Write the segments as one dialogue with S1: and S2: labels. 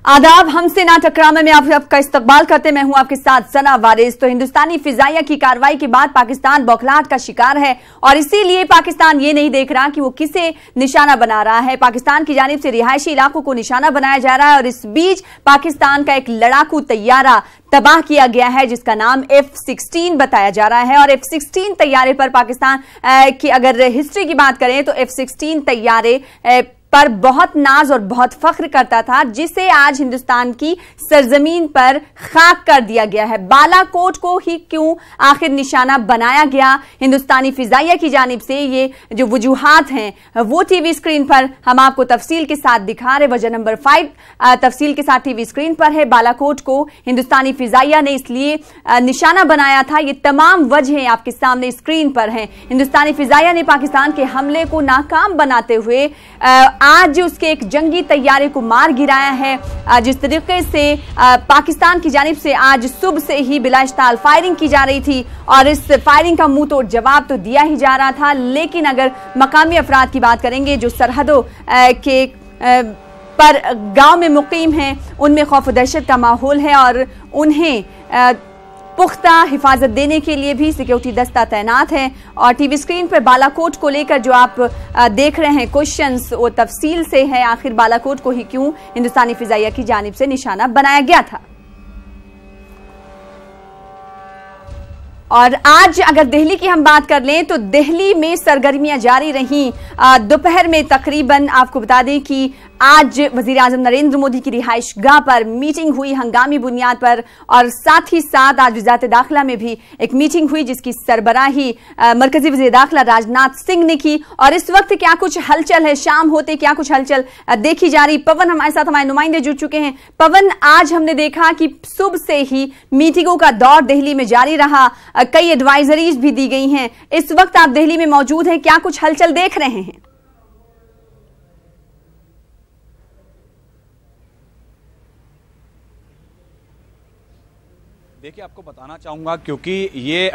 S1: आदाब, हमसे ना टकरामे में आपका इस्तकबाल करते मैं हूं आपके साथ सना वारिस। तो हिंदुस्तानी फिजाइया की कार्रवाई के बाद पाकिस्तान बौखलाहट का शिकार है और इसीलिए पाकिस्तान ये नहीं देख रहा कि वो किसे निशाना बना रहा है। पाकिस्तान की जानिब से रिहायशी इलाकों को निशाना बनाया जा रहा है और इस बीच पाकिस्तान का एक लड़ाकू तैयारा तबाह किया गया है जिसका नाम F-16 बताया जा रहा है। और F-16 तैयारे पर पाकिस्तान की अगर हिस्ट्री की बात करें तो F-16 तैयारे पर बहुत नाज और बहुत फख्र करता था, जिसे आज हिंदुस्तान की सरजमीन पर खाक कर दिया गया है। बालाकोट को ही क्यों आखिर निशाना बनाया गया हिंदुस्तानी फिजाइया की जानिब से, ये जो वजूहात हैं वो टीवी स्क्रीन पर हम आपको तफसील के साथ दिखा रहे। वजह नंबर 5 तफसील के साथ टीवी स्क्रीन पर है। बालाकोट को हिंदुस्तानी फिजाइया ने इसलिए निशाना बनाया था, ये तमाम वजहें आपके सामने स्क्रीन पर हैं। हिंदुस्तानी फिजाइया ने पाकिस्तान के हमले को नाकाम बनाते हुए आज उसके एक जंगी तैयारे को मार गिराया है। जिस तरीके से पाकिस्तान की जानिब से आज सुबह से ही बिलाइश्ताल फायरिंग की जा रही थी और इस फायरिंग का मुंह तोड़ जवाब तो दिया ही जा रहा था, लेकिन अगर मकामी अफराद की बात करेंगे जो सरहदों के पर गांव में मुकीम हैं, उनमें खौफ दहशत का माहौल है और उन्हें पुख्ता हिफाजत देने के लिए भी सिक्योरिटी दस्ता तैनात है। और टीवी स्क्रीन पर बालाकोट को लेकर जो आप देख रहे हैं क्वेश्चंस, वो तफसील से है आखिर बालाकोट को ही क्यों हिंदुस्तानी फिजाइया की जानिब से निशाना बनाया गया था। और आज अगर दिल्ली की हम बात कर लें तो दिल्ली में सरगर्मियां जारी रहीं। दोपहर में तकरीबन आपको बता दें कि आज वजीर आजम नरेंद्र मोदी की रिहाइश गाह पर मीटिंग हुई हंगामी बुनियाद पर, और साथ ही साथ आज वजारत दाखिला में भी एक मीटिंग हुई जिसकी सरबराही मरकजी वजीर दाखिला राजनाथ सिंह ने की। और इस वक्त क्या कुछ हलचल है, शाम होते क्या कुछ हलचल देखी जा रही। पवन हमारे साथ, हमारे नुमाइंदे जुड़ चुके हैं। पवन, आज हमने देखा कि सुबह से ही मीटिंगों का दौर दिल्ली में जारी रहा, कई एडवाइजरीज भी दी गई हैं। इस वक्त आप दिल्ली में मौजूद हैं, क्या कुछ हलचल देख रहे हैं?
S2: देखिए, आपको बताना चाहूँगा क्योंकि ये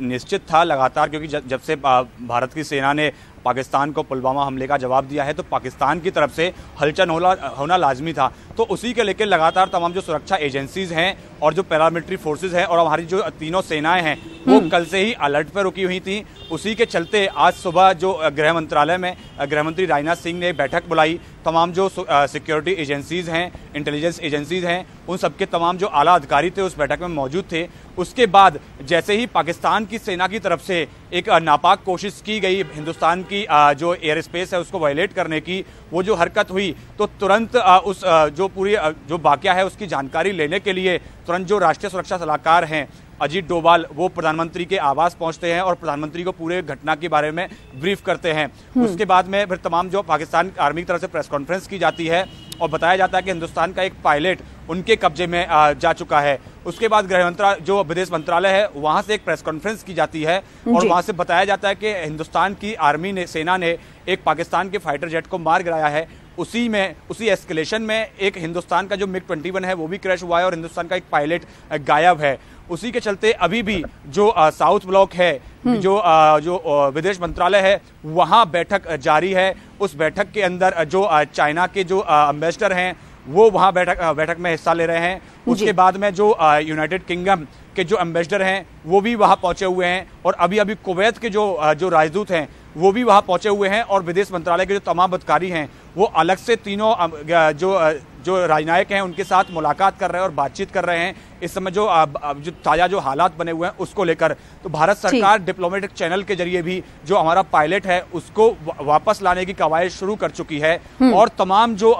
S2: निश्चित था लगातार, क्योंकि जब से भारत की सेना ने पाकिस्तान को पुलवामा हमले का जवाब दिया है तो पाकिस्तान की तरफ से हलचल होना लाजमी था। तो उसी के लेकर लगातार तमाम जो सुरक्षा एजेंसीज हैं और जो पैरामिलिट्री फोर्सेज हैं और हमारी जो तीनों सेनाएं हैं वो कल से ही अलर्ट पर रुकी हुई थी। उसी के चलते आज सुबह जो गृह मंत्रालय में गृह मंत्री राजनाथ सिंह ने बैठक बुलाई। तमाम जो सिक्योरिटी एजेंसीज हैं, इंटेलिजेंस एजेंसीज हैं, उन सबके तमाम जो आला अधिकारी थे उस बैठक में मौजूद थे। उसके बाद जैसे ही पाकिस्तान की सेना की तरफ से एक नापाक कोशिश की गई हिंदुस्तान की जो एयर स्पेस है उसको वायलेट करने की, वो जो हरकत हुई, तो तुरंत उस जो पूरी जो वाकया है उसकी जानकारी लेने के लिए तुरंत जो राष्ट्रीय सुरक्षा सलाहकार हैं अजीत डोभाल, वो प्रधानमंत्री के आवास पहुंचते हैं और प्रधानमंत्री को पूरे घटना के बारे में ब्रीफ करते हैं। उसके बाद में फिर तमाम जो पाकिस्तान आर्मी की तरफ से प्रेस कॉन्फ्रेंस की जाती है और बताया जाता है कि हिंदुस्तान का एक पायलट उनके कब्जे में जा चुका है। उसके बाद गृह मंत्रालय जो विदेश मंत्रालय है वहां से एक प्रेस कॉन्फ्रेंस की जाती है और वहां से बताया जाता है कि हिंदुस्तान की आर्मी ने, सेना ने एक पाकिस्तान के फाइटर जेट को मार गिराया है। उसी एस्केलेशन में एक हिंदुस्तान का जो MiG-21 है वो भी क्रैश हुआ है और हिंदुस्तान का एक पायलट गायब है। उसी के चलते अभी भी जो साउथ ब्लॉक है, जो विदेश मंत्रालय है, वहां बैठक जारी है। उस बैठक के अंदर जो चाइना के जो एम्बेसडर हैं वो वहां बैठक में हिस्सा ले रहे हैं। उसके बाद में जो यूनाइटेड किंगडम के जो एम्बेसडर हैं वो भी वहां पहुंचे हुए हैं और अभी कुवैत के जो राजदूत हैं वो भी वहां पहुंचे हुए हैं और विदेश मंत्रालय के जो तमाम अधिकारी हैं वो अलग से तीनों जो राजनयिक हैं उनके साथ मुलाकात कर रहे हैं और बातचीत कर रहे हैं इस समय जो ताज़ा जो हालात बने हुए हैं उसको लेकर। तो भारत सरकार डिप्लोमेटिक चैनल के जरिए भी जो हमारा पायलट है उसको वापस लाने की कवायद शुरू कर चुकी है और तमाम जो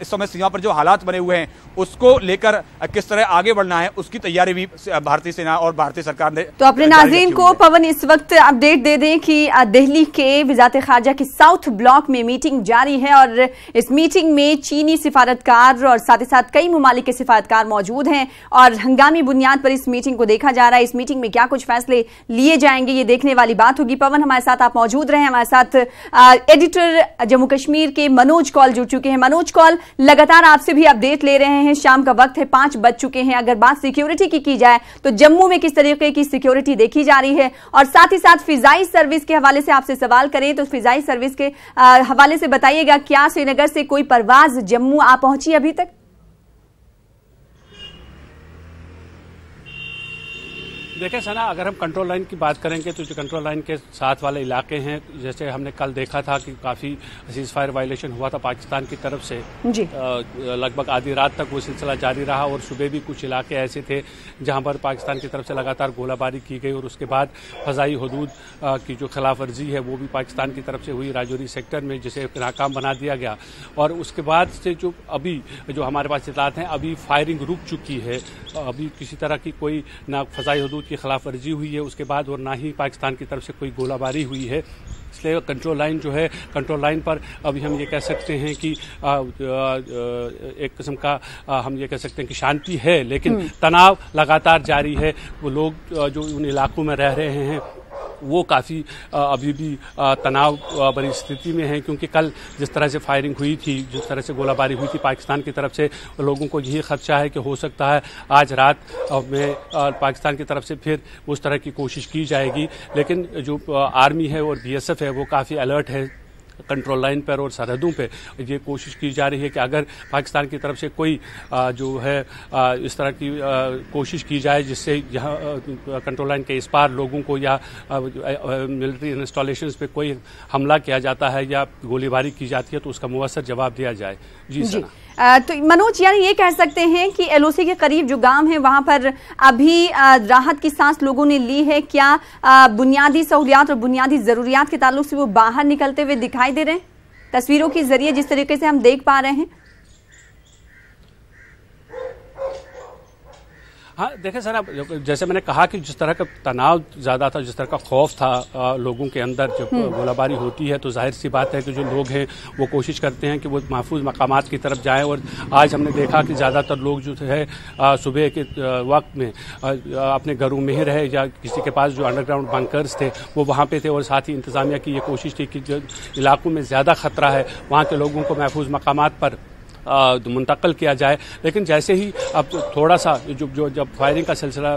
S2: इस समय सीमा पर जो हालात बने हुए हैं उसको लेकर किस तरह आगे बढ़ना है उसकी तैयारी भी भारतीय सेना और भारतीय सरकार ने।
S1: तो अपने नाज़रीन को पवन इस वक्त अपडेट दे दें कि दिल्ली के वजारत खारजा के साउथ ब्लॉक में मीटिंग जारी है और इस मीटिंग में चीनी सिफारतकार और साथ ही साथ कई ममालिक के सिफारतकार मौजूद हैं और हंगामी बुनियाद पर इस मीटिंग को देखा जा रहा है। इस मीटिंग में क्या कुछ फैसले लिए जाएंगे ये देखने वाली बात होगी। पवन, हमारे साथ आप मौजूद रहे। हमारे साथ एडिटर जम्मू कश्मीर के मनोज कौल जुड़ चुके हैं। मनोज कौल, लगातार आपसे भी अपडेट ले रहे हैं। शाम का वक्त है, 5 बज चुके हैं। अगर बात सिक्योरिटी की जाए तो जम्मू में किस तरीके की सिक्योरिटी देखी जा रही है, और साथ ही साथ फिजाई सर्विस के हवाले से आपसे सवाल करें तो फिजाई सर्विस के हवाले से बताइएगा, क्या श्रीनगर से कोई परवाज जम्मू आ पहुंची अभी तक?
S3: देखिए सना, अगर हम कंट्रोल लाइन की बात करेंगे तो जो कंट्रोल लाइन के साथ वाले इलाके हैं, जैसे हमने कल देखा था कि काफ़ी सीज फायर वायलेशन हुआ था पाकिस्तान की तरफ से जी। लगभग आधी रात तक वो सिलसिला जारी रहा और सुबह भी कुछ इलाके ऐसे थे जहां पर पाकिस्तान की तरफ से लगातार गोलाबारी की गई और उसके बाद फ़ज़ाई हदूद की जो खिलाफ वर्जी है वो भी पाकिस्तान की तरफ से हुई राजौरी सेक्टर में, जिसे नाकाम बना दिया गया। और उसके बाद से जो अभी जो हमारे पास इत्तलात हैं, अभी फायरिंग रुक चुकी है, अभी किसी तरह की कोई ना फ़ज़ाई हदूद की खिलाफ वर्जी हुई है उसके बाद और ना ही पाकिस्तान की तरफ से कोई गोलाबारी हुई है। इसलिए कंट्रोल लाइन जो है, कंट्रोल लाइन पर अभी हम ये कह सकते हैं कि एक किस्म का हम ये कह सकते हैं कि शांति है, लेकिन तनाव लगातार जारी है। वो लोग जो उन इलाकों में रह रहे हैं वो काफ़ी अभी भी तनाव भरी स्थिति में है, क्योंकि कल जिस तरह से फायरिंग हुई थी, जिस तरह से गोलाबारी हुई थी पाकिस्तान की तरफ से, लोगों को यही खदशा है कि हो सकता है आज रात में पाकिस्तान की तरफ से फिर उस तरह की कोशिश की जाएगी। लेकिन जो आर्मी है और BSF है वो काफ़ी अलर्ट है कंट्रोल लाइन पर और सरहदों पे। ये कोशिश की जा रही है कि अगर पाकिस्तान की तरफ से कोई जो है इस तरह की कोशिश की जाए जिससे यहाँ कंट्रोल लाइन के इस पार लोगों को या मिलिट्री इंस्टॉलेशंस पे कोई हमला किया जाता है या गोलीबारी की जाती है तो उसका मुवस्सर जवाब दिया जाए। जी सना।
S1: तो मनोज, यानी ये कह सकते हैं कि LOC के करीब जो गांव है वहां पर अभी राहत की सांस लोगों ने ली है। क्या बुनियादी सहूलियात और बुनियादी जरूरियात के ताल्लुक से वो बाहर निकलते हुए दिखाई दे रहे हैं? तस्वीरों के जरिए जिस तरीके से हम देख पा रहे हैं।
S3: हाँ देखिए सर, जैसे मैंने कहा कि जिस तरह का तनाव ज़्यादा था, जिस तरह का खौफ था लोगों के अंदर जब गोलाबारी होती है, तो जाहिर सी बात है कि जो लोग हैं वो कोशिश करते हैं कि वो महफूज मकामात की तरफ जाएं। और आज हमने देखा कि ज़्यादातर लोग जो है सुबह के वक्त में अपने घरों में ही रहे या किसी के पास जो अंडरग्राउंड बंकर्स थे वो वहाँ पे थे। और साथ ही इंतज़ामिया की ये कोशिश थी कि जो इलाकों में ज़्यादा ख़तरा है वहाँ के लोगों को महफूज मकामात पर मुंतकिल किया जाए। लेकिन जैसे ही अब थोड़ा सा जब फायरिंग का सिलसिला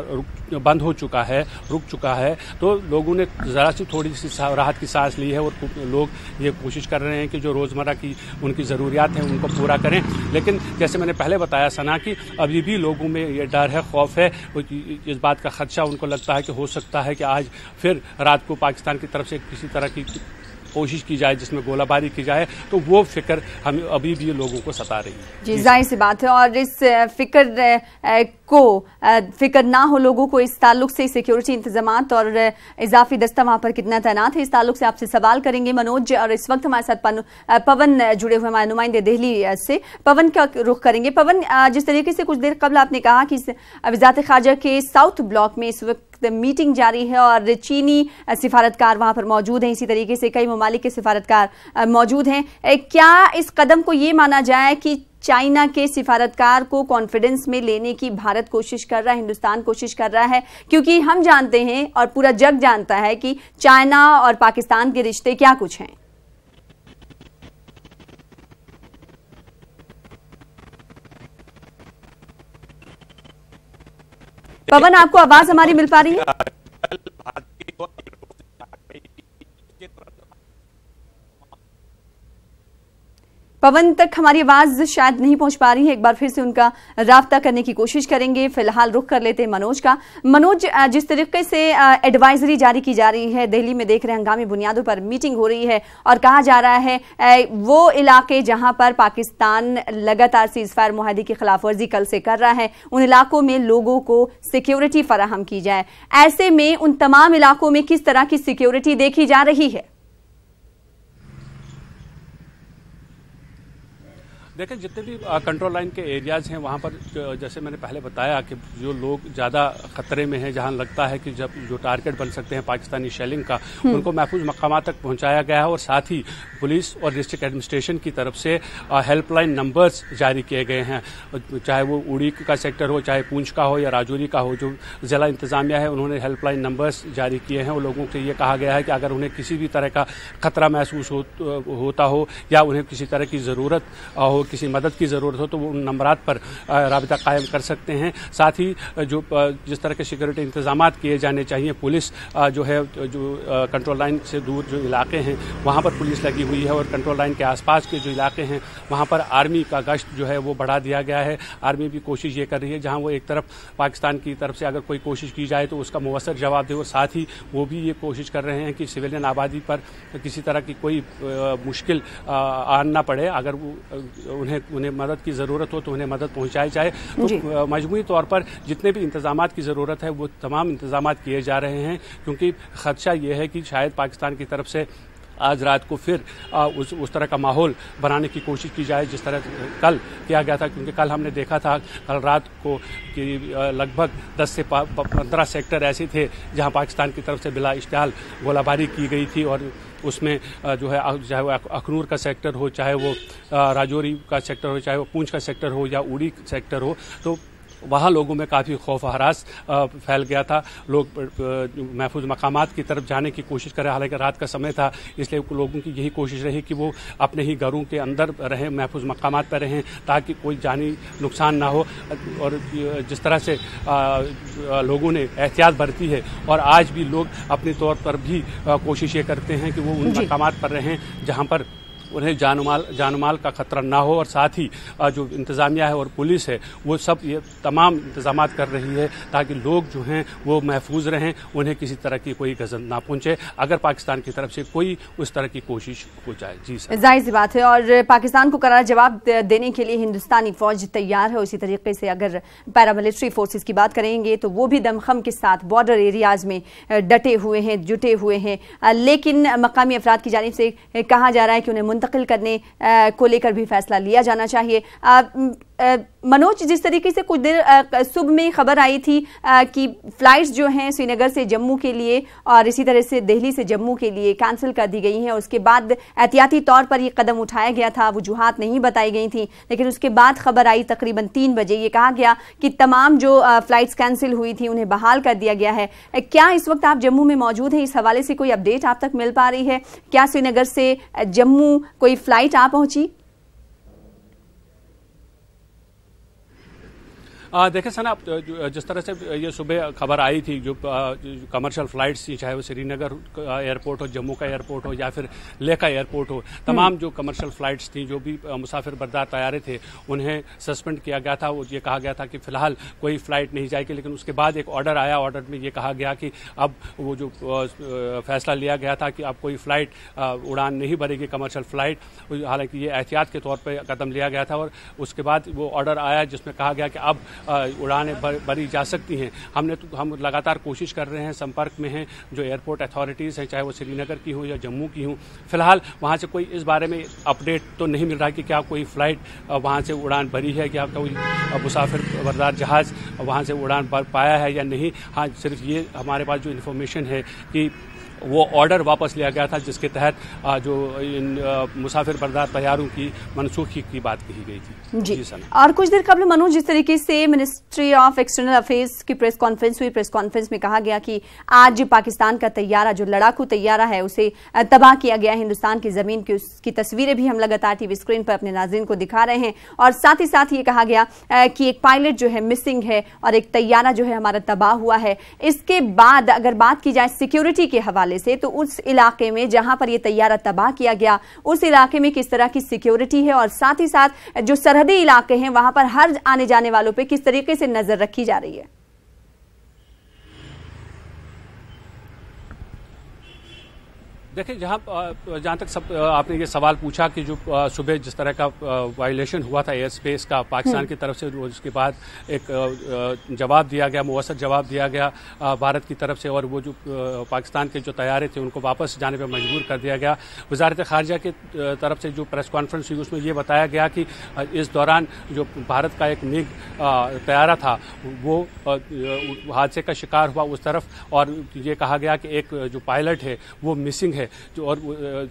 S3: बंद हो चुका है, रुक चुका है, तो लोगों ने ज़रा सी थोड़ी सी राहत की सांस ली है और लोग ये कोशिश कर रहे हैं कि जो रोज़मर्रा की उनकी ज़रूरियात हैं उनको पूरा करें। लेकिन जैसे मैंने पहले बताया सना कि अभी भी लोगों में ये डर है, खौफ है, इस बात का खदशा उनको लगता है कि हो सकता है कि आज फिर रात को पाकिस्तान की तरफ से किसी तरह की कोशिश की जाए जिसमें गोलाबारी की जाए, तो वो फिक्र हम अभी भी लोगों को सता रही है।
S1: जी जाहिर सी बात है। और इस फिक्र ना हो लोगों को इस ताल्लुक से सिक्योरिटी इंतजामात और इजाफी दस्ता वहां पर कितना तैनात है, इस ताल्लुक से आपसे सवाल करेंगे मनोज। और इस वक्त हमारे साथ पवन जुड़े हुए हमारे नुमाइंदे दिल्ली से। पवन का रुख करेंगे। पवन, जिस तरीके से कुछ देर कबल आपने कहा कि वज़ारत ख़ारजा के साउथ ब्लॉक में इस वक्त मीटिंग जारी है और चीनी सिफारतकार वहां पर मौजूद हैं, इसी तरीके से कई ममालिक के सिफारतकार मौजूद हैं। क्या इस कदम को ये माना जाए कि चाइना के सिफारतकार को कॉन्फिडेंस में लेने की भारत कोशिश कर रहा है, हिंदुस्तान कोशिश कर रहा है? क्योंकि हम जानते हैं और पूरा जग जानता है कि चाइना और पाकिस्तान के रिश्ते क्या कुछ हैं। पवन, आपको आवाज हमारी मिल पा रही है? पवन तक हमारी आवाज शायद नहीं पहुंच पा रही है। एक बार फिर से उनका राब्ता करने की कोशिश करेंगे। फिलहाल रुख कर लेते हैं मनोज का। मनोज, जिस तरीके से एडवाइजरी जारी की जा रही है, दिल्ली में देख रहे हैं हंगामी बुनियादों पर मीटिंग हो रही है और कहा जा रहा है वो इलाके जहां पर पाकिस्तान लगातार सीज फायर मुआहदे की खिलाफ वर्जी कल से कर रहा है, उन इलाकों में लोगों को सिक्योरिटी फराहम की जाए। ऐसे में उन तमाम इलाकों में किस तरह की सिक्योरिटी देखी जा रही है?
S3: देखिए, जितने भी कंट्रोल लाइन के एरियाज़ हैं वहाँ पर जैसे मैंने पहले बताया कि जो लोग ज़्यादा ख़तरे में हैं, जहाँ लगता है कि जब जो टारगेट बन सकते हैं पाकिस्तानी शेलिंग का, उनको महफूज मकामात तक पहुँचाया गया है। और साथ ही पुलिस और डिस्ट्रिक्ट एडमिनिस्ट्रेशन की तरफ से हेल्पलाइन नंबर्स जारी किए गए हैं, चाहे वो उड़ी का सेक्टर हो, चाहे पूंछ का हो या राजौरी का हो। जो ज़िला इंतज़ामिया है उन्होंने हेल्पलाइन नंबर्स जारी किए हैं और लोगों से ये कहा गया है कि अगर उन्हें किसी भी तरह का ख़तरा महसूस होता हो या उन्हें किसी तरह की ज़रूरत हो किसी मदद की ज़रूरत हो तो वो उन नंबरात पर राबिता कायम कर सकते हैं। साथ ही जो जिस तरह के सिक्योरिटी इंतजाम किए जाने चाहिए, पुलिस जो है जो कंट्रोल लाइन से दूर जो इलाके हैं वहाँ पर पुलिस लगी हुई है और कंट्रोल लाइन के आसपास के जो इलाके हैं वहाँ पर आर्मी का गश्त जो है वो बढ़ा दिया गया है। आर्मी भी कोशिश ये कर रही है जहाँ वो एक तरफ पाकिस्तान की तरफ से अगर कोई कोशिश की जाए तो उसका मुवस्सर जवाब दे, और साथ ही वो भी ये कोशिश कर रहे हैं कि सिविलियन आबादी पर किसी तरह की कोई मुश्किल आना पड़े। अगर उन्हें मदद की ज़रूरत हो तो उन्हें मदद पहुँचाई जाए। तो मजमूई तौर पर जितने भी इंतजामात की ज़रूरत है वो तमाम इंतजामात किए जा रहे हैं, क्योंकि खदशा ये है कि शायद पाकिस्तान की तरफ से आज रात को फिर उस तरह का माहौल बनाने की कोशिश की जाए जिस तरह कल किया गया था। क्योंकि कल हमने देखा था कल रात को कि लगभग 10 से 15 सेक्टर ऐसे थे जहां पाकिस्तान की तरफ से बिला इश्तिहाल गोलाबारी की गई थी, और उसमें जो है चाहे वो अखनूर का सेक्टर हो, चाहे वो राजौरी का सेक्टर हो, चाहे वो पूंछ का सेक्टर हो या उड़ी सेक्टर हो, तो वहाँ लोगों में काफ़ी खौफ हरास फैल गया था। लोग महफूज मकामात की तरफ जाने की कोशिश कर रहे, हालांकि रात का समय था इसलिए लोगों की यही कोशिश रही कि वो अपने ही घरों के अंदर रहें, महफूज मकामात पर रहें ताकि कोई जानी नुकसान ना हो। और जिस तरह से लोगों ने एहतियात बरती है और आज भी लोग अपने तौर पर भी कोशिश ये करते हैं कि वो उन मकामात पर रहें जहाँ पर उन्हें जानमाल का खतरा ना हो, और साथ ही जो इंतज़ामिया है और पुलिस है वो सब ये तमाम इंतजाम कर रही है ताकि लोग जो हैं वो महफूज रहें, उन्हें किसी तरह की कोई गज़ब ना पहुंचे अगर पाकिस्तान की तरफ से कोई उस तरह की कोशिश हो जाए। जी सर,
S1: जाहिर सी बात है, और पाकिस्तान को करारा जवाब देने के लिए हिंदुस्तानी फौज तैयार है। उसी तरीके से अगर पैरामिलिट्री फोर्सेस की बात करेंगे तो वो भी दमखम के साथ बॉर्डर एरियाज में डटे हुए हैं, जुटे हुए हैं। लेकिन मकामी अफराद की जानिब से कहा जा रहा है कि उन्हें मुंतकिल करने को लेकर भी फैसला लिया जाना चाहिए। मनोज, जिस तरीके से कुछ देर सुबह में खबर आई थी कि फ्लाइट्स जो हैं श्रीनगर से जम्मू के लिए और इसी तरह से दिल्ली से जम्मू के लिए कैंसिल कर दी गई हैं, उसके बाद एहतियाती तौर पर यह कदम उठाया गया था, वजूहात नहीं बताई गई थी, लेकिन उसके बाद खबर आई तकरीबन 3 बजे, ये कहा गया कि तमाम जो फ्लाइट्स कैंसिल हुई थी उन्हें बहाल कर दिया गया है। क्या इस वक्त आप जम्मू में मौजूद हैं? इस हवाले से कोई अपडेट आप तक मिल पा रही है? क्या श्रीनगर से जम्मू कोई फ्लाइट आ पहुंची?
S3: देखें सना, जिस तरह से ये सुबह खबर आई थी, जो कमर्शियल फ्लाइट्स थी, चाहे वो श्रीनगर एयरपोर्ट हो, जम्मू का एयरपोर्ट हो या फिर लेह का एयरपोर्ट हो, तमाम जो कमर्शियल फ्लाइट्स थी, जो भी मुसाफिर बरदार तैयारे थे, उन्हें सस्पेंड किया गया था। वो ये कहा गया था कि फिलहाल कोई फ्लाइट नहीं जाएगी, लेकिन उसके बाद एक ऑर्डर आया। ऑर्डर में ये कहा गया कि अब वो जो फैसला लिया गया था कि अब कोई फ्लाइट उड़ान नहीं भरेगी, कमर्शियल फ्लाइट, हालांकि ये एहतियात के तौर पर कदम लिया गया था। और उसके बाद वो ऑर्डर आया जिसमें कहा गया कि अब उड़ानें भरी जा सकती हैं। हम लगातार कोशिश कर रहे हैं, संपर्क में हैं जो एयरपोर्ट अथॉरिटीज़ हैं, चाहे वो श्रीनगर की हो या जम्मू की हो। फिलहाल वहाँ से कोई इस बारे में अपडेट तो नहीं मिल रहा कि क्या कोई फ्लाइट वहाँ से उड़ान भरी है, क्या कोई मुसाफिर बरदार जहाज़ वहाँ से उड़ान भर पाया है या नहीं। हाँ, सिर्फ ये हमारे पास जो इन्फॉर्मेशन है कि वो ऑर्डर वापस लिया गया था जिसके तहत जो इन मुसाफिर बरदार तैयारों की मनसूखी की बात कही गई थी।
S1: जी और कुछ देर कबल मनोज, जिस तरीके से मिनिस्ट्री ऑफ एक्सटर्नल अफेयर्स की प्रेस कॉन्फ्रेंस हुई, प्रेस कॉन्फ्रेंस में कहा गया कि आज पाकिस्तान का तैयारा, जो लड़ाकू तैयारा है, उसे तबाह किया गया हिंदुस्तान की जमीन की। उसकी तस्वीरें भी हम लगातार टीवी स्क्रीन पर अपने नाज़रीन को दिखा रहे हैं। और साथ ही साथ ये कहा गया कि एक पायलट जो है मिसिंग है और एक तैयारा जो है हमारा तबाह हुआ है। इसके बाद अगर बात की जाए सिक्योरिटी के हवाले से, तो उस इलाके में जहां पर यह तैयारा तबाह किया गया, उस इलाके में किस तरह की सिक्योरिटी है और साथ ही साथ जो सरहदी इलाके हैं वहां पर हर आने जाने वालों पे किस तरीके से नजर रखी जा रही है?
S3: देखिए, जहाँ तक आपने ये सवाल पूछा कि जो सुबह जिस तरह का वायलेशन हुआ था एयर स्पेस का पाकिस्तान की तरफ से, उसके बाद एक जवाब दिया गया, मुवस्सर जवाब दिया गया भारत की तरफ से, और वो जो पाकिस्तान के जो तैयारे थे उनको वापस जाने पर मजबूर कर दिया गया। वजारत खारजा की तरफ से जो प्रेस कॉन्फ्रेंस हुई उसमें ये बताया गया कि इस दौरान जो भारत का एक मिग तैयारा था वो हादसे का शिकार हुआ उस तरफ, और ये कहा गया कि एक जो पायलट है वो मिसिंग है। है और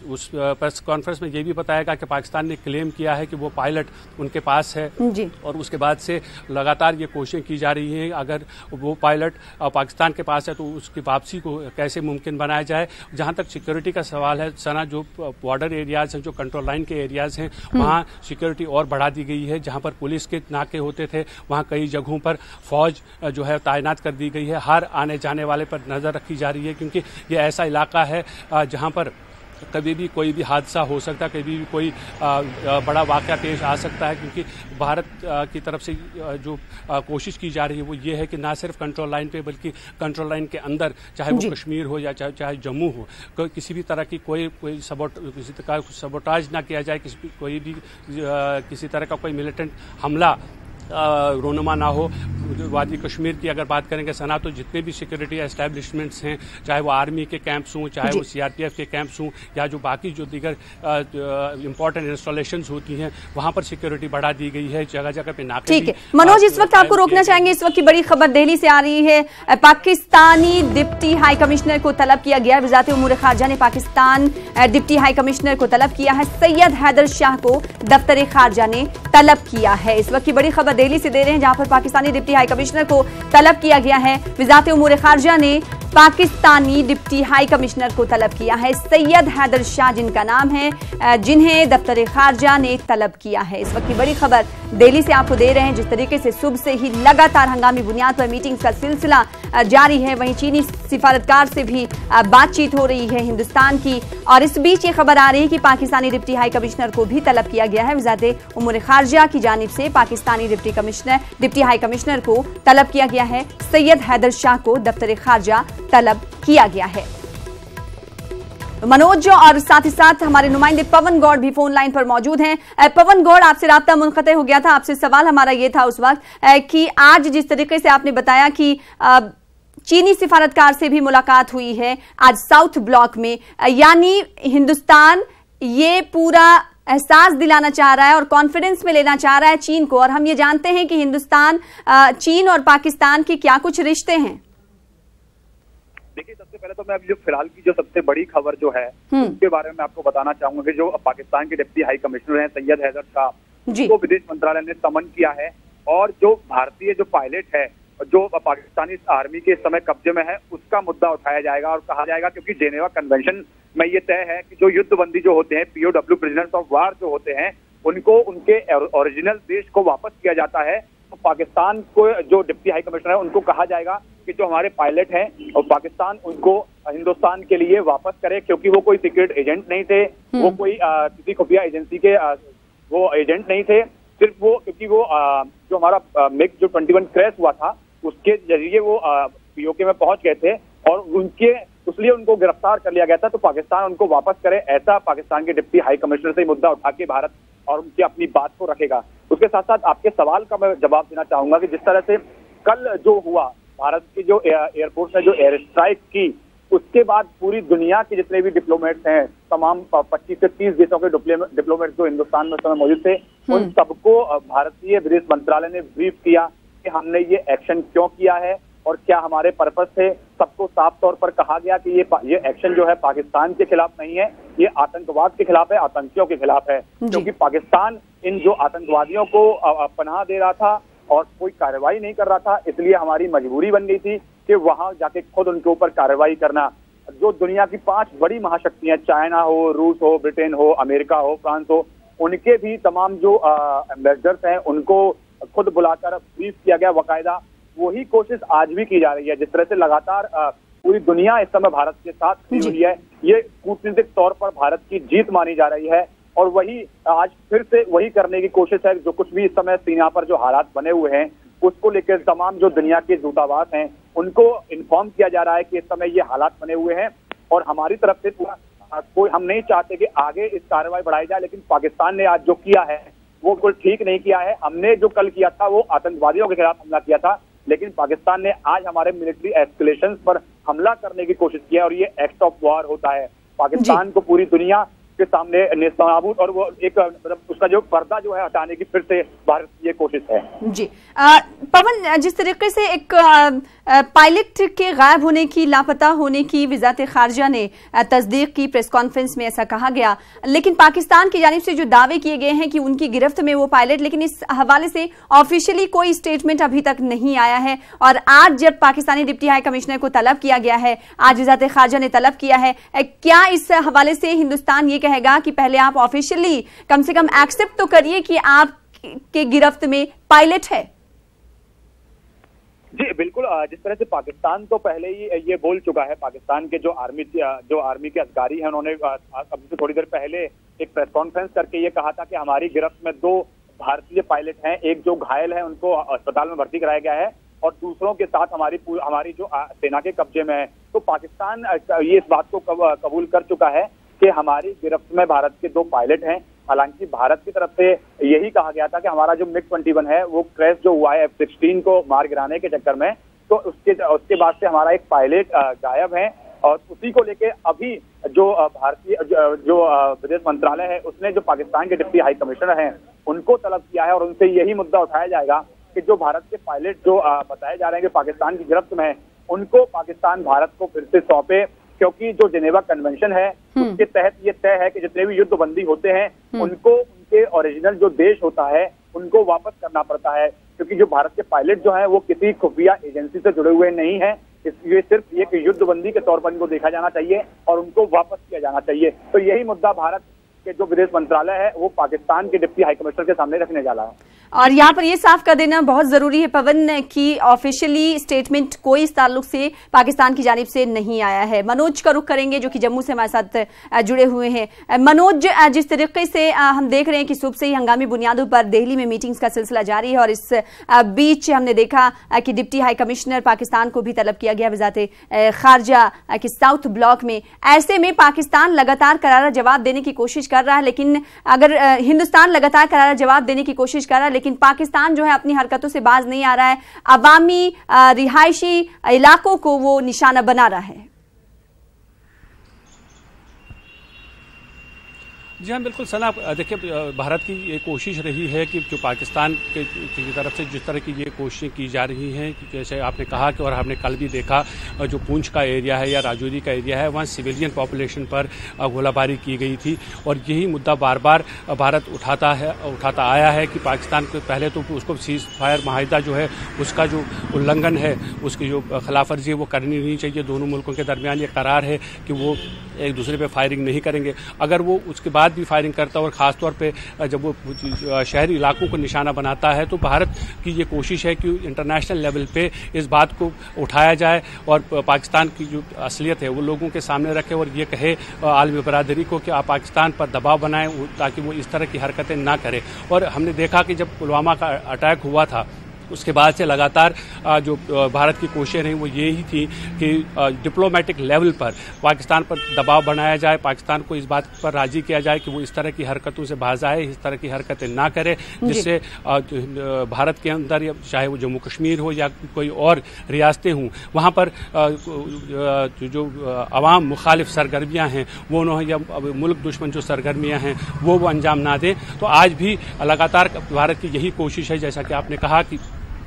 S3: उस प्रेस कॉन्फ्रेंस में ये भी बताया गया कि पाकिस्तान ने क्लेम किया है कि वो पायलट उनके पास है
S1: जी। और
S3: उसके बाद से लगातार ये कोशिशें की जा रही हैं अगर वो पायलट पाकिस्तान के पास है तो उसकी वापसी को कैसे मुमकिन बनाया जाए। जहां तक सिक्योरिटी का सवाल है सना, जो बॉर्डर एरियाज हैं, जो कंट्रोल लाइन के एरियाज हैं, वहां सिक्योरिटी और बढ़ा दी गई है। जहां पर पुलिस के नाके होते थे वहां कई जगहों पर फौज जो है तैनात कर दी गई है। हर आने जाने वाले पर नजर रखी जा रही है क्योंकि ये ऐसा इलाका है जहां पर कभी भी कोई भी हादसा हो सकता है, कभी भी कोई बड़ा वाकया पेश आ सकता है क्योंकि भारत की तरफ से जो कोशिश की जा रही है वो ये है कि ना सिर्फ कंट्रोल लाइन पे बल्कि कंट्रोल लाइन के अंदर, चाहे वो कश्मीर हो या चाहे जम्मू हो, किसी भी तरह की किसी तरह का सबोटाज ना किया जाए, किसी तरह का कोई मिलिटेंट हमला रोनुमा ना हो। वादी कश्मीर की अगर बात करेंगे सना, तो जितने भी सिक्योरिटी एस्टैब्लिशमेंट्स हैं, चाहे वो आर्मी के कैंप्स हों, चाहे वो सीआरपीएफ के कैंप्स हों या जो बाकी जो दीगर इंपॉर्टेंट इंस्टॉलेशंस होती हैं, वहां पर सिक्योरिटी बढ़ा दी गई है। जगह जगह पे नाके। ठीक है
S1: मनोज, इस वक्त आपको रोकना चाहेंगे। इस वक्त की बड़ी खबर दिल्ली से आ रही है। पाकिस्तानी डिप्टी हाई कमिश्नर को तलब किया गया। वज़ारत उमूर खारजा ने पाकिस्तान डिप्टी हाई कमिश्नर को तलब किया है। सैयद हैदर शाह को दफ्तर खारजा ने तलब किया है। इस वक्त की बड़ी खबर दिल्ली से दे रहे हैं जहां पर पाकिस्तानी डिप्टी हाई कमिश्नर को तलब किया गया है। वज़ारत उमूर खारजा ने पाकिस्तानी डिप्टी हाई कमिश्नर को तलब किया है। सैयद हैदर शाह जिनका नाम है, जिन्हें दफ्तर खारजा ने तलब किया है। इस वक्त की बड़ी खबर दिल्ली से आपको दे रहे हैं। जिस तरीके से सुबह से ही लगातार हंगामी बुनियाद पर मीटिंग्स का सिलसिला जारी है, वहीं चीनी सिफारतकार से भी बातचीत हो रही है हिंदुस्तान की। और इस बीच ये खबर आ रही है कि पाकिस्तानी डिप्टी हाई कमिश्नर को भी तलब किया गया है। वज़ारत उमूर खारजा की जानिब से पाकिस्तानी डिप्टी हाई कमिश्नर को तलब किया गया है। सैयद हैदर शाह को दफ्तर खारजा तलब किया गया है। मनोज और साथ ही साथ हमारे नुमाइंदे पवन गौड़ भी फोन लाइन पर मौजूद हैं। पवन गौड़, आपसे राब्ता मुनक़ते हो गया था। आपसे सवाल हमारा ये था उस वक्त कि आज जिस तरीके से आपने बताया कि चीनी सिफारतकार से भी मुलाकात हुई है आज साउथ ब्लॉक में, यानी हिंदुस्तान ये पूरा एहसास दिलाना चाह रहा है और कॉन्फिडेंस में लेना चाह रहा है चीन को। और हम ये जानते हैं कि हिंदुस्तान, चीन और पाकिस्तान के क्या कुछ रिश्ते हैं।
S4: देखिए, सबसे पहले तो मैं अभी जो फिलहाल की जो सबसे बड़ी खबर जो है उसके बारे में आपको बताना चाहूंगा कि जो पाकिस्तान के डिप्टी हाई कमिश्नर हैं सैयद हैदर शाह, उनको विदेश मंत्रालय ने समन किया है। और जो भारतीय जो पायलट है जो पाकिस्तानी आर्मी के इस समय कब्जे में है, उसका मुद्दा उठाया जाएगा और कहा जाएगा, क्योंकि जेनेवा कन्वेंशन में ये तय है कि जो युद्धबंदी जो होते हैं, POW प्रिजनर्स ऑफ वार जो होते हैं, उनको उनके ओरिजिनल देश को वापस किया जाता है। तो पाकिस्तान को जो डिप्टी हाई कमिश्नर है उनको कहा जाएगा कि जो हमारे पायलट हैं और पाकिस्तान उनको हिंदुस्तान के लिए वापस करे, क्योंकि वो कोई सीक्रेट एजेंट नहीं थे, वो कोई किसी खुफिया एजेंसी के वो एजेंट नहीं थे। सिर्फ वो क्योंकि वो जो हमारा मिग जो 21 क्रैश हुआ था उसके जरिए वो POK में पहुंच गए थे और इसलिए उनको गिरफ्तार कर लिया गया था। तो पाकिस्तान उनको वापस करे, ऐसा पाकिस्तान के डिप्टी हाई कमिश्नर से मुद्दा उठा के भारत और उनकी अपनी बात को रखेगा। उसके साथ साथ आपके सवाल का मैं जवाब देना चाहूंगा कि जिस तरह से कल जो हुआ, भारत की जो एयरफोर्स ने जो एयर स्ट्राइक की, उसके बाद पूरी दुनिया के जितने भी डिप्लोमेट्स हैं, तमाम 25 से 30 देशों के डिप्लोमेट्स जो हिंदुस्तान में उस समय मौजूद थे, उन सबको भारतीय विदेश मंत्रालय ने ब्रीफ किया कि हमने ये एक्शन क्यों किया है और क्या हमारे पर्पस थे। सबको साफ तौर पर कहा गया कि ये एक्शन जो है पाकिस्तान के खिलाफ नहीं है, ये आतंकवाद के खिलाफ है, आतंकियों के खिलाफ है, क्योंकि पाकिस्तान इन जो आतंकवादियों को पनाह दे रहा था और कोई कार्रवाई नहीं कर रहा था, इसलिए हमारी मजबूरी बन गई थी कि वहां जाके खुद उनके ऊपर कार्रवाई करना। जो दुनिया की 5 बड़ी महाशक्तियां, चाइना हो, रूस हो, ब्रिटेन हो, अमेरिका हो, फ्रांस हो, उनके भी तमाम जो एम्बेसडर्स हैं उनको खुद बुलाकर ब्रीफ किया गया बाकायदा। वही कोशिश आज भी की जा रही है। जिस तरह से लगातार पूरी दुनिया इस समय भारत के साथ खड़ी हुई है, ये कूटनीतिक तौर पर भारत की जीत मानी जा रही है और वही आज फिर से वही करने की कोशिश है। जो कुछ भी इस समय सीमा पर जो हालात बने हुए हैं उसको लेकर तमाम जो दुनिया के दूतावास हैं उनको इन्फॉर्म किया जा रहा है कि इस समय ये हालात बने हुए हैं और हमारी तरफ से कोई हम नहीं चाहते कि आगे इस कार्रवाई बढ़ाई जाए, लेकिन पाकिस्तान ने आज जो किया है वो बिल्कुल ठीक नहीं किया है। हमने जो कल किया था वो आतंकवादियों के खिलाफ हमला किया था, लेकिन पाकिस्तान ने आज हमारे मिलिट्री एस्केलेशंस पर हमला करने की कोशिश की है और ये एक्ट ऑफ वॉर होता है। पाकिस्तान को पूरी दुनिया के सामने नेस्तनाबूद और वो एक मतलब उसका जो पर्दा जो है हटाने की फिर से भारत की ये कोशिश है।
S1: जी पवन, जिस तरीके से एक पायलट के गायब होने की, लापता होने की वजारत खारजा ने तस्दीक की, प्रेस कॉन्फ्रेंस में ऐसा कहा गया, लेकिन पाकिस्तान की जानिब से जो दावे किए गए हैं कि उनकी गिरफ्त में वो पायलट, लेकिन इस हवाले से ऑफिशियली कोई स्टेटमेंट अभी तक नहीं आया है। और आज जब पाकिस्तानी डिप्टी हाई कमिश्नर को तलब किया गया है, आज वजारत खारजा ने तलब किया है, क्या इस हवाले से हिंदुस्तान ये कहेगा कि पहले आप ऑफिशियली कम से कम एक्सेप्ट तो करिए कि आप के गिरफ्त में पायलट है?
S4: जी बिल्कुल, जिस तरह से पाकिस्तान तो पहले ही ये बोल चुका है, पाकिस्तान के जो आर्मी के अधिकारी हैं उन्होंने अभी से थोड़ी देर पहले एक प्रेस कॉन्फ्रेंस करके ये कहा था कि हमारी गिरफ्त में 2 भारतीय पायलट हैं, एक जो घायल है उनको अस्पताल में भर्ती कराया गया है और दूसरों के साथ हमारी जो सेना के कब्जे में है। तो पाकिस्तान ये इस बात को कबूल कर चुका है कि हमारी गिरफ्त में भारत के 2 पायलट हैं। हालांकि भारत की तरफ से यही कहा गया था कि हमारा जो MiG-21 है वो क्रैश जो हुआ है F-16 को मार गिराने के चक्कर में, तो उसके बाद से हमारा एक पायलट गायब है और उसी को लेके अभी जो भारतीय जो विदेश मंत्रालय है उसने जो पाकिस्तान के डिप्टी हाई कमिश्नर हैं उनको तलब किया है और उनसे यही मुद्दा उठाया जाएगा कि जो भारत के पायलट जो बताए जा रहे हैं कि पाकिस्तान की गिरफ्त में है, उनको पाकिस्तान भारत को फिर से सौंपे, क्योंकि जो जिनेवा कन्वेंशन है उसके तहत ये तय है कि जितने भी युद्ध बंदी होते हैं उनको उनके ओरिजिनल जो देश होता है उनको वापस करना पड़ता है, क्योंकि जो भारत के पायलट जो हैं वो किसी खुफिया एजेंसी से जुड़े हुए नहीं है, इसलिए सिर्फ एक युद्ध बंदी के तौर पर इनको देखा जाना चाहिए और उनको वापस किया जाना चाहिए। तो यही मुद्दा भारत के जो विदेश मंत्रालय है वो पाकिस्तान के डिप्टी हाई कमिश्नर के सामने रखने जा रहा है।
S1: और यहाँ पर ये साफ कर देना बहुत जरूरी है पवन कि ऑफिशियली स्टेटमेंट कोई इस ताल्लुक से पाकिस्तान की जानिब से नहीं आया है। मनोज का रुख करेंगे जो कि जम्मू से हमारे साथ जुड़े हुए हैं। मनोज, जिस तरीके से हम देख रहे हैं कि सुबह से ही हंगामी बुनियादों पर दिल्ली में मीटिंग्स का सिलसिला जारी है और इस बीच हमने देखा कि डिप्टी हाई कमिश्नर पाकिस्तान को भी तलब किया गया वजारत खारजा के साउथ ब्लॉक में। ऐसे में पाकिस्तान लगातार करारा जवाब देने की कोशिश कर रहा है, लेकिन अगर हिंदुस्तान लगातार करारा जवाब देने की कोशिश कर रहा है लेकिन पाकिस्तान जो है अपनी हरकतों से बाज नहीं आ रहा है, अवामी रिहायशी इलाकों को वो निशाना बना रहा है।
S3: जी हाँ, बिल्कुल सना, देखिए भारत की ये कोशिश रही है कि जो पाकिस्तान की तरफ से जिस तरह की ये कोशिशें की जा रही हैं, जैसे आपने कहा कि और हमने कल भी देखा जो पूंछ का एरिया है या राजौरी का एरिया है वहाँ सिविलियन पॉपुलेशन पर गोलाबारी की गई थी और यही मुद्दा बार बार भारत उठाता आया है कि पाकिस्तान को पहले तो उसको सीज फायर माहिदा जो है उसका जो उल्लंघन है, उसकी जो खिलाफ वर्जी है वो करनी नहीं चाहिए। दोनों मुल्कों के दरमियान ये करार है कि वो एक दूसरे पे फायरिंग नहीं करेंगे। अगर वो उसके बाद भी फायरिंग करता है और ख़ासतौर पे जब वो शहरी इलाकों को निशाना बनाता है, तो भारत की ये कोशिश है कि इंटरनेशनल लेवल पे इस बात को उठाया जाए और पाकिस्तान की जो असलियत है वो लोगों के सामने रखे और ये कहे आलमी बरादरी को कि आप पाकिस्तान पर दबाव बनाएं ताकि वो इस तरह की हरकतें ना करे। और हमने देखा कि जब पुलवामा का अटैक हुआ था उसके बाद से लगातार जो भारत की कोशिशें रही वो यही थी कि डिप्लोमेटिक लेवल पर पाकिस्तान पर दबाव बनाया जाए, पाकिस्तान को इस बात पर राजी किया जाए कि वो इस तरह की हरकतों से बाज आए, इस तरह की हरकतें ना करे, जिससे भारत के अंदर चाहे वो जम्मू कश्मीर हो या कोई और रियासतें हों वहाँ पर जो अवाम मुखालिफ सरगर्मियाँ हैं वो या मुल्क दुश्मन जो सरगर्मियाँ हैं वो अंजाम ना दें। तो आज भी लगातार भारत की यही कोशिश है, जैसा कि आपने कहा कि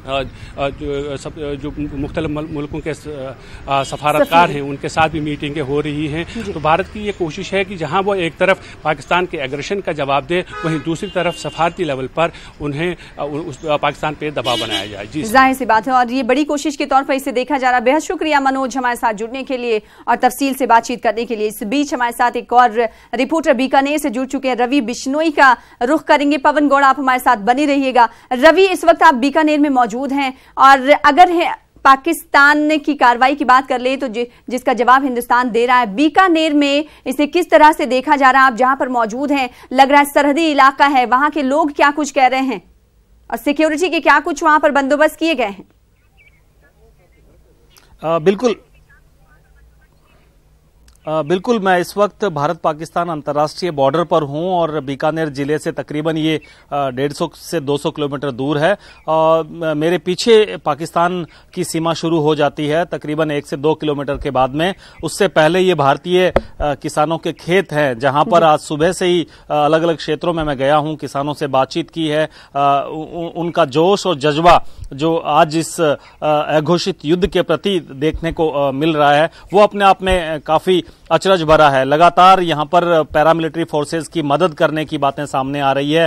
S3: जो मुख्तलिफ मुल्कों के सफारतकार हैं उनके साथ भी मीटिंगें हो रही हैं। तो भारत की ये कोशिश है कि जहां वो एक तरफ पाकिस्तान के एग्रेशन का जवाब दे, वहीं दूसरी तरफ सफारती लेवल पर उन्हें पाकिस्तान पे दबाव बनाया जाए। जी,
S1: जाहिर सी बात है और ये बड़ी कोशिश के तौर पर इसे देखा जा रहा है। बेहद शुक्रिया मनोज हमारे साथ जुड़ने के लिए और तफसील से बातचीत करने के लिए। इस बीच हमारे साथ एक और रिपोर्टर बीकानेर से जुड़ चुके हैं, रवि बिश्नोई का रुख करेंगे। पवन गौड़, आप हमारे साथ बने रहिएगा। रवि, इस वक्त आप बीकानेर में मौजूद हैं और अगर है पाकिस्तान की कार्रवाई की बात कर ले तो जिसका जवाब हिंदुस्तान दे रहा है, बीकानेर में इसे किस तरह से देखा जा रहा है? आप जहां पर मौजूद हैं लग रहा है सरहदी इलाका है, वहां के लोग क्या कुछ कह रहे हैं और सिक्योरिटी के क्या कुछ वहां पर बंदोबस्त किए गए हैं?
S5: बिल्कुल, मैं इस वक्त भारत पाकिस्तान अंतर्राष्ट्रीय बॉर्डर पर हूं और बीकानेर जिले से तकरीबन ये 150 से 200 किलोमीटर दूर है। मेरे पीछे पाकिस्तान की सीमा शुरू हो जाती है तकरीबन 1 से 2 किलोमीटर के बाद में। उससे पहले ये भारतीय किसानों के खेत हैं, जहां पर आज सुबह से ही अलग अलग क्षेत्रों में मैं गया हूं, किसानों से बातचीत की है। उनका जोश और जज्बा जो आज इस अघोषित युद्ध के प्रति देखने को मिल रहा है, वो अपने आप में काफी अचरज भरा है। लगातार यहां पर पैरामिलिट्री फोर्सेस की मदद करने की बातें सामने आ रही है।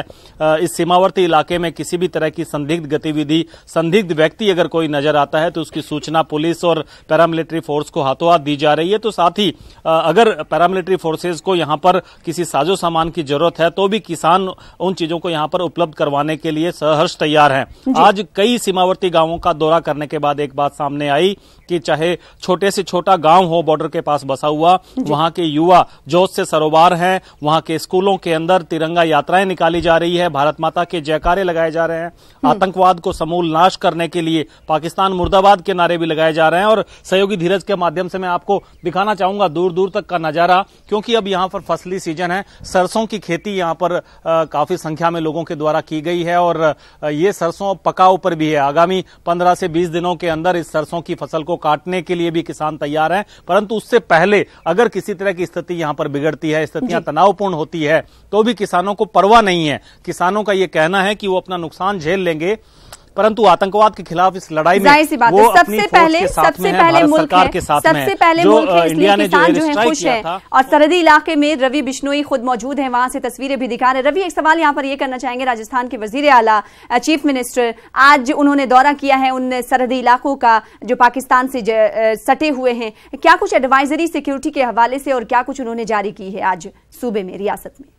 S5: इस सीमावर्ती इलाके में किसी भी तरह की संदिग्ध गतिविधि, संदिग्ध व्यक्ति अगर कोई नजर आता है तो उसकी सूचना पुलिस और पैरामिलिट्री फोर्स को हाथों हाथ दी जा रही है। तो साथ ही अगर पैरामिलिट्री फोर्सेस को यहां पर किसी साजो सामान की जरूरत है तो भी किसान उन चीजों को यहां पर उपलब्ध करवाने के लिए सहर्ष तैयार हैं। आज कई सीमावर्ती गांवों का दौरा करने के बाद एक बात सामने आई कि चाहे छोटे से छोटा गांव हो बॉर्डर के पास बसा हुआ, वहां के युवा जोश से सरोबार हैं। वहां के स्कूलों के अंदर तिरंगा यात्राएं निकाली जा रही है, भारत माता के जयकारे लगाए जा रहे हैं, आतंकवाद को समूल नाश करने के लिए पाकिस्तान मुर्दाबाद के नारे भी लगाए जा रहे हैं। और सहयोगी धीरज के माध्यम से मैं आपको दिखाना चाहूंगा दूर दूर तक का नजारा, क्योंकि अब यहां पर फसली सीजन है। सरसों की खेती यहां पर काफी संख्या में लोगों के द्वारा की गई है और ये सरसों पकाव पर भी है। आगामी 15 से 20 दिनों के अंदर इस सरसों की फसल को काटने के लिए भी किसान तैयार हैं। परंतु उससे पहले अगर किसी तरह की स्थिति यहां पर बिगड़ती है, स्थितियां तनावपूर्ण होती है, तो भी किसानों को परवाह नहीं है। किसानों का यह कहना है कि वो अपना नुकसान झेल लेंगे, परंतु आतंकवाद के खिलाफ इस लड़ाई में वो अपनी फोर्स के साथ में है, भारत सरकार के साथ में है।
S1: सबसे पहले मुल्क है, इसलिए किसान जो है खुश है। और सरहदी इलाके में रवि बिश्नोई खुद मौजूद हैं, वहां से तस्वीरें भी दिखा रहे। रवि, एक सवाल यहां पर ये करना चाहेंगे, राजस्थान के वजीर आला, चीफ मिनिस्टर, आज उन्होंने दौरा किया है उन सरहदी इलाकों का जो पाकिस्तान से सटे हुए हैं। क्या कुछ एडवाइजरी सिक्योरिटी के हवाले से और क्या कुछ उन्होंने जारी की है आज सूबे में, रियासत में?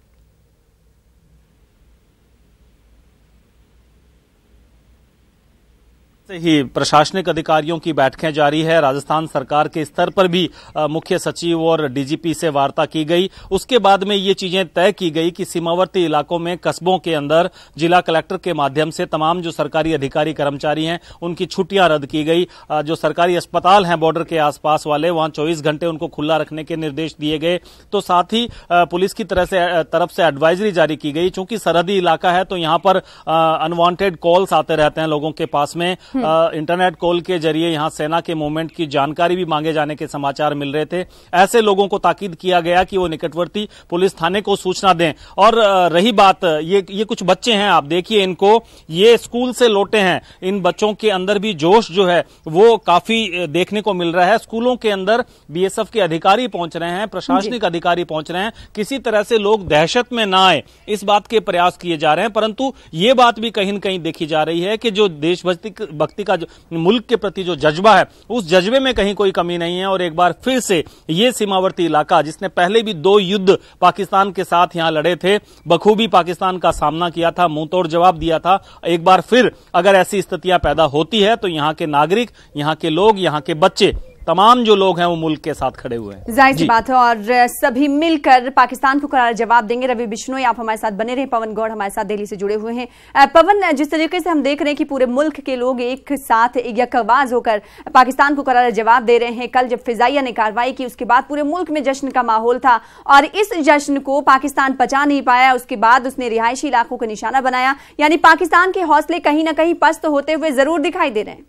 S5: से ही प्रशासनिक अधिकारियों की बैठकें जारी है। राजस्थान सरकार के स्तर पर भी मुख्य सचिव और डीजीपी से वार्ता की गई। उसके बाद में ये चीजें तय की गई कि सीमावर्ती इलाकों में, कस्बों के अंदर जिला कलेक्टर के माध्यम से तमाम जो सरकारी अधिकारी कर्मचारी हैं उनकी छुट्टियां रद्द की गई। जो सरकारी अस्पताल हैं बॉर्डर के आसपास वाले, वहां 24 घंटे उनको खुला रखने के निर्देश दिए गए। तो साथ ही पुलिस की तरफ से एडवाइजरी जारी की गई। चूंकि सरहदी इलाका है तो यहां पर अनवांटेड कॉल्स आते रहते हैं लोगों के पास में। इंटरनेट कॉल के जरिए यहां सेना के मूवमेंट की जानकारी भी मांगे जाने के समाचार मिल रहे थे। ऐसे लोगों को ताकीद किया गया कि वो निकटवर्ती पुलिस थाने को सूचना दें। और रही बात, ये कुछ बच्चे हैं, आप देखिए इनको, ये स्कूल से लौटे हैं। इन बच्चों के अंदर भी जोश जो है वो काफी देखने को मिल रहा है। स्कूलों के अंदर बीएसएफ के अधिकारी पहुंच रहे हैं, प्रशासनिक अधिकारी पहुंच रहे हैं। किसी तरह से लोग दहशत में ना आए, इस बात के प्रयास किए जा रहे हैं। परंतु ये बात भी कहीं न कहीं देखी जा रही है कि जो देशभक्ति का जो मुल्क के प्रति जो जज्बा है, उस जज्बे में कहीं कोई कमी नहीं है। और एक बार फिर से ये सीमावर्ती इलाका, जिसने पहले भी 2 युद्ध पाकिस्तान के साथ यहां लड़े थे, बखूबी पाकिस्तान का सामना किया था, मुंह तोड़ जवाब दिया था। एक बार फिर अगर ऐसी स्थितियां पैदा होती है तो यहां के नागरिक, यहां के लोग, यहां के बच्चे, तमाम जो लोग हैं वो मुल्क के साथ खड़े हुए हैं।
S1: जाहिर सी बात है और सभी मिलकर पाकिस्तान को करारा जवाब देंगे। रवि बिश्नोई, आप हमारे साथ बने रहे। पवन गौड़ हमारे साथ दिल्ली से जुड़े हुए हैं। पवन, जिस तरीके से हम देख रहे हैं कि पूरे मुल्क के लोग एक साथ यकआवाज होकर पाकिस्तान को करारा जवाब दे रहे हैं। कल जब फिजाइया ने कार्रवाई की उसके बाद पूरे मुल्क में जश्न का माहौल था और इस जश्न को पाकिस्तान पचा नहीं पाया। उसके बाद उसने रिहायशी इलाकों को निशाना बनाया। यानी पाकिस्तान के हौसले कहीं ना कहीं पस्त होते हुए जरूर दिखाई दे रहे हैं।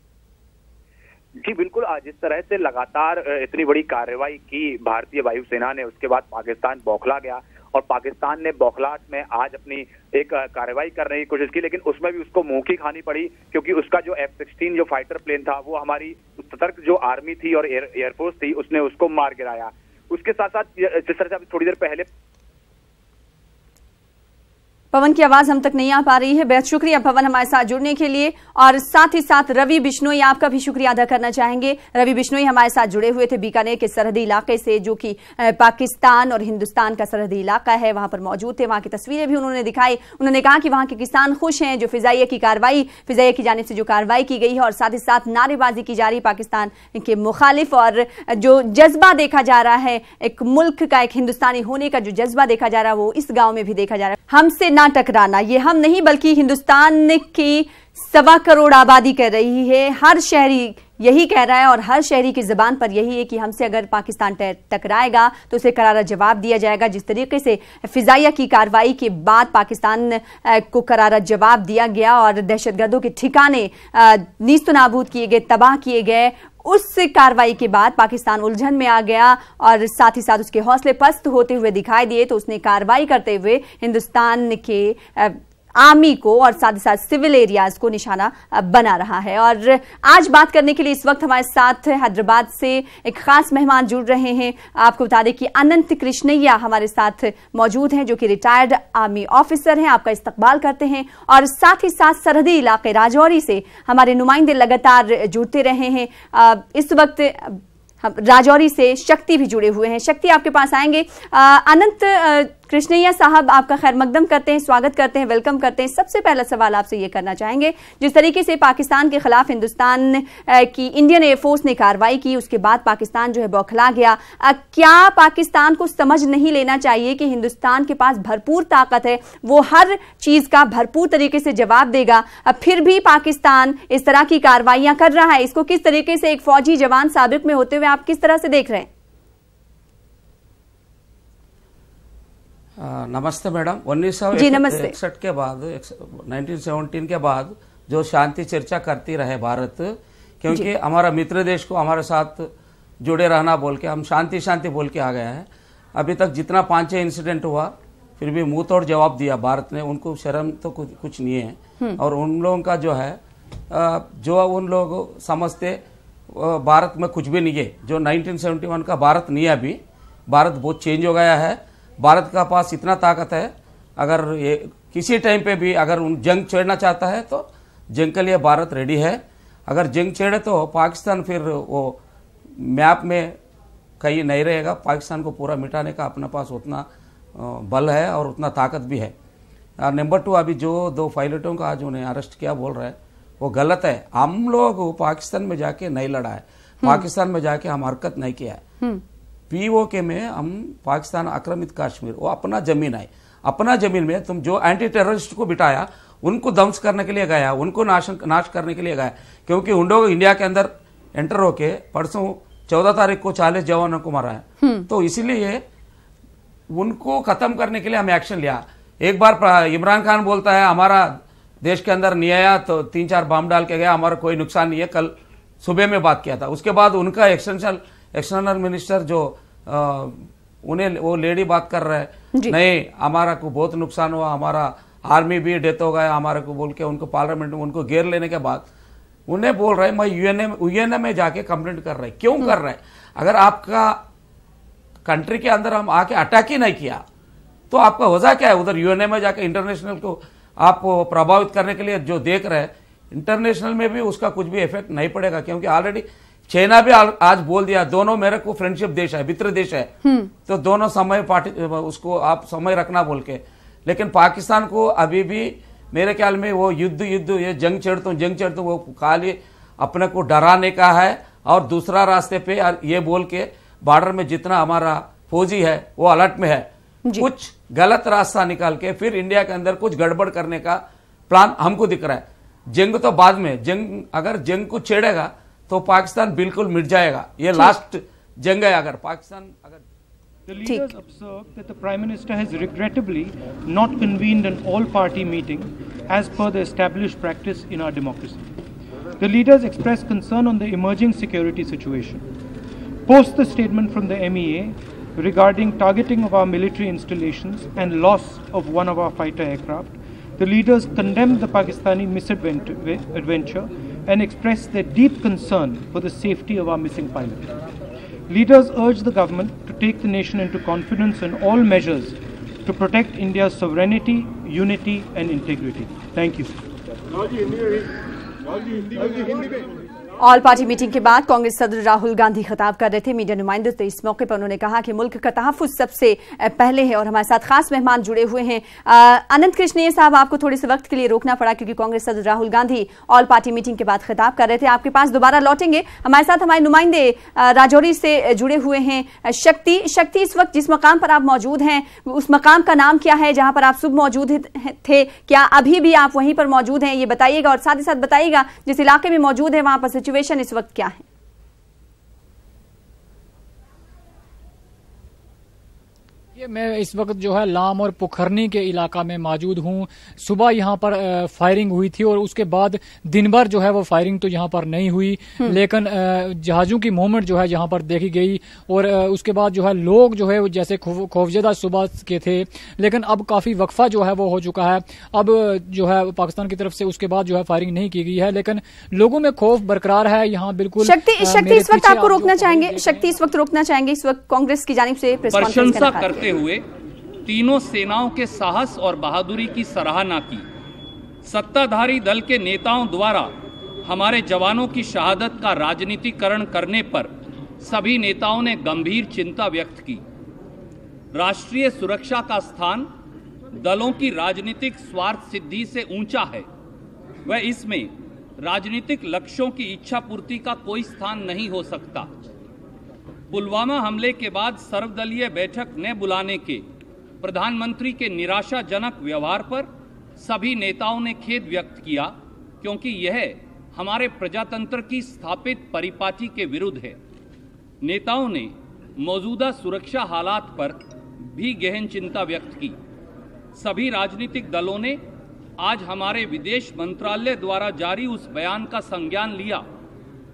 S4: जी बिल्कुल, आज जिस तरह से लगातार इतनी बड़ी कार्रवाई की भारतीय वायुसेना ने, उसके बाद पाकिस्तान बौखला गया और पाकिस्तान ने बौखलाहट में आज अपनी एक कार्रवाई करने की कोशिश की, लेकिन उसमें भी उसको मुंह की खानी पड़ी, क्योंकि उसका जो F-16 जो फाइटर प्लेन था वो हमारी सतर्क जो आर्मी थी और एयरफोर्स थी उसने उसको मार गिराया। उसके साथ साथ जिस तरह से अभी थोड़ी देर पहले
S1: पवन की आवाज हम तक नहीं आ पा रही है। बेहद शुक्रिया पवन हमारे साथ जुड़ने के लिए। और साथ ही साथ रवि बिश्नोई, आपका भी शुक्रिया अदा करना चाहेंगे। रवि बिश्नोई हमारे साथ जुड़े हुए थे बीकानेर के सरहदी इलाके से, जो कि पाकिस्तान और हिंदुस्तान का सरहदी इलाका है, वहां पर मौजूद थे। वहां की तस्वीरें भी उन्होंने दिखाई। उन्होंने कहा कि वहां के किसान खुश हैं जो फिजाइया की जानिब से जो कार्रवाई की गई है और साथ ही साथ नारेबाजी की जा रही पाकिस्तान के मुखालिफ, और जो जज्बा देखा जा रहा है एक मुल्क का, एक हिंदुस्तानी होने का जो जज्बा देखा जा रहा है वो इस गांव में भी देखा जा रहा है। हमसे ना टकराना, ये हम नहीं बल्कि हिंदुस्तान की 1.25 करोड़ आबादी कर रही है। हर शहरी यही कह रहा है और हर शहरी की जुबान पर यही है कि हमसे अगर पाकिस्तान टकराएगा तो उसे करारा जवाब दिया जाएगा। जिस तरीके से फिजाइया की कार्रवाई के बाद पाकिस्तान को करारा जवाब दिया गया और दहशतगर्दों के ठिकाने नीस्त नाबूद किए गए, तबाह किए गए, उस कार्रवाई के बाद पाकिस्तान उलझन में आ गया और साथ ही साथ उसके हौसले पस्त होते हुए दिखाई दिए। तो उसने कार्रवाई करते हुए हिंदुस्तान के आर्मी को और साथ ही साथ सिविल एरियाज को निशाना बना रहा है। और आज बात करने के लिए इस वक्त हमारे साथ हैदराबाद से एक खास मेहमान जुड़ रहे हैं। आपको बता दें कि अनंत कृष्णैया हमारे साथ मौजूद हैं, जो कि रिटायर्ड आर्मी ऑफिसर हैं। आपका इस्तकबाल करते हैं और साथ ही साथ सरहदी इलाके राजौरी से हमारे नुमाइंदे लगातार जुड़ते रहे हैं। इस वक्त राजौरी से शक्ति भी जुड़े हुए हैं। शक्ति, आपके पास आएंगे। अनंत कृष्णैया साहब, आपका खैर मकदम करते हैं, स्वागत करते हैं, वेलकम करते हैं। सबसे पहला सवाल आपसे ये करना चाहेंगे, जिस तरीके से पाकिस्तान के खिलाफ हिंदुस्तान की इंडियन एयरफोर्स ने कार्रवाई की, उसके बाद पाकिस्तान जो है बौखला गया। क्या पाकिस्तान को समझ नहीं लेना चाहिए कि हिंदुस्तान के पास भरपूर ताकत है, वो हर चीज का भरपूर तरीके से जवाब देगा, फिर भी पाकिस्तान इस तरह की कार्रवाइयां कर रहा है? इसको किस तरीके से एक फौजी जवान साबिक में होते हुए आप किस तरह से देख रहे हैं?
S6: नमस्ते मैडम। 1961 के बाद 1917 के बाद जो शांति चर्चा करती रहे भारत, क्योंकि हमारा मित्र देश को हमारे साथ जुड़े रहना बोल के हम शांति शांति बोल के आ गया है। अभी तक जितना 5-6 इंसिडेंट हुआ फिर भी मुंह तोड़ जवाब दिया भारत ने। उनको शर्म तो कुछ नहीं है। और उन लोगों का जो है जो उन लोग समझते भारत में कुछ भी नहीं है। जो 1971 का भारत नहीं है, अभी भारत बहुत चेंज हो गया है। भारत का पास इतना ताकत है, अगर ये किसी टाइम पे भी अगर जंग छेड़ना चाहता है तो जंग के लिए भारत रेडी है। अगर जंग छेड़े तो पाकिस्तान फिर वो मैप में कहीं नहीं रहेगा। पाकिस्तान को पूरा मिटाने का अपने पास उतना बल है और उतना ताकत भी है। नंबर 2, अभी जो 2 पायलटों का आज उन्हें अरेस्ट किया बोल रहे हैं, वो गलत है। हम लोग पाकिस्तान में जाके नहीं लड़ा है, पाकिस्तान में जाके हम हरकत नहीं किया है। पीओके में हम पाकिस्तान आक्रामित कश्मीर, वो अपना जमीन है। अपना जमीन में तुम जो एंटी टेररिस्ट को बिठाया, उनको ध्वंस करने के लिए गया, उनको नाश करने के लिए गया। क्योंकि उन लोग इंडिया के अंदर एंटर होके परसों 14 तारीख को 40 जवानों को मारा है। तो इसीलिए उनको खत्म करने के लिए हम एक्शन लिया। एक बार इमरान खान बोलता है हमारा देश के अंदर नहीं आया तो 3-4 बम डाल के गया, हमारा कोई नुकसान नहीं है। कल सुबह में बात किया था। उसके बाद उनका एक्सटर्नल मिनिस्टर जो उन्हें वो लेडी बात कर रहे हैं, नहीं हमारा को बहुत नुकसान हुआ, हमारा आर्मी भी डेथ हो गया हमारे को बोल के उनको पार्लियामेंट में उनको घेर लेने के बाद उन्हें बोल रहे हैं मैं यूएनए में जाके कंप्लेंट कर रहे। क्यों कर रहे? अगर आपका कंट्री के अंदर हम आके अटैक ही नहीं किया तो आपका वजह क्या है? उधर यूएनए में जाके इंटरनेशनल को आप प्रभावित करने के लिए जो देख रहे हैं, इंटरनेशनल में भी उसका कुछ भी इफेक्ट नहीं पड़ेगा। क्योंकि ऑलरेडी चाइना भी आज बोल दिया दोनों मेरे को फ्रेंडशिप देश है, मित्र देश है, तो दोनों समय उसको आप समय रखना बोल के। लेकिन पाकिस्तान को अभी भी मेरे ख्याल में वो युद्ध ये जंग छेड़ता वो खाली अपने को डराने का है। और दूसरा रास्ते पे ये बोल के बॉर्डर में जितना हमारा फौजी है वो अलर्ट में है, कुछ गलत रास्ता निकाल के फिर इंडिया के अंदर कुछ गड़बड़ करने का प्लान हमको दिख रहा है। जंग तो बाद में, अगर जंग को छेड़ेगा तो पाकिस्तान बिल्कुल मिट जाएगा। ये लास्ट जंग है। अगर Pakistan
S7: The leaders observed that the Prime Minister has regrettably not convened an all-party meeting as per the established practice in our democracy. The leaders expressed concern on the emerging security situation. Post the statement from the MEA regarding targeting of our military installations and loss of one of our fighter aircraft, the leaders condemned the Pakistani misadventure and expressed their deep concern for the safety of our missing pilot. Leaders urged the government to take the nation into confidence on all measures to protect India's sovereignty, unity and integrity. Thank you.
S1: All party meeting के बाद कांग्रेस सदर राहुल गांधी खिताब कर रहे थे media नुमाइंदों से। इस मौके पर उन्होंने कहा कि मुल्क का तहफ़्फ़ुज़ सबसे पहले है। और हमारे साथ खास मेहमान जुड़े हुए हैं। अनंत कृष्णैया साहब, आपको थोड़े से वक्त के लिए रोकना पड़ा क्योंकि कांग्रेस सदर Rahul Gandhi all party meeting के बाद खिताब कर रहे थे। आपके पास दोबारा लौटेंगे। हमारे साथ हमारे नुमाइंदे राजौरी से जुड़े हुए हैं। शक्ति, इस वक्त जिस मकाम पर आप मौजूद हैं उस मकाम का नाम क्या है जहां पर आप सुबह मौजूद थे? क्या अभी भी आप वहीं पर मौजूद हैं? ये बताइएगा और साथ ही साथ बताइएगा जिस इलाके में मौजूद है वहां पर सिचुएशन इस वक्त क्या है?
S8: ये मैं इस वक्त जो है लाम और पोखरनी के इलाका में मौजूद हूँ। सुबह यहाँ पर फायरिंग हुई थी और उसके बाद दिन भर जो है वो फायरिंग तो यहाँ पर नहीं हुई, लेकिन जहाजों की मूवमेंट जो है यहाँ पर देखी गई और उसके बाद जो है लोग जो है जैसे खौफजदा सुबह के थे, लेकिन अब काफी वक्फा जो है वो हो चुका है। अब जो है पाकिस्तान की तरफ से उसके बाद जो है फायरिंग नहीं की गई है, लेकिन लोगों में खौफ बरकरार है। यहाँ बिल्कुल
S1: शक्ति इस वक्त आपको रोकना चाहेंगे, शक्ति इस वक्त रोकना चाहेंगे। इस वक्त कांग्रेस की जानिब से
S9: प्रशंसा करते हुए तीनों सेनाओं के साहस और बहादुरी की सराहना की। सत्ताधारी दल के नेताओं द्वारा हमारे जवानों की शहादत का राजनीतिकरण करने पर सभी नेताओं ने गंभीर चिंता व्यक्त की। राष्ट्रीय सुरक्षा का स्थान दलों की राजनीतिक स्वार्थ सिद्धि से ऊंचा है, वह इसमें राजनीतिक लक्ष्यों की इच्छा पूर्ति का कोई स्थान नहीं हो सकता। पुलवामा हमले के बाद सर्वदलीय बैठक न बुलाने के प्रधानमंत्री के निराशाजनक व्यवहार पर सभी नेताओं ने खेद व्यक्त किया, क्योंकि यह हमारे प्रजातंत्र की स्थापित परिपाटी के विरुद्ध है। नेताओं ने मौजूदा सुरक्षा हालात पर भी गहन चिंता व्यक्त की। सभी राजनीतिक दलों ने आज हमारे विदेश मंत्रालय द्वारा जारी उस बयान का संज्ञान लिया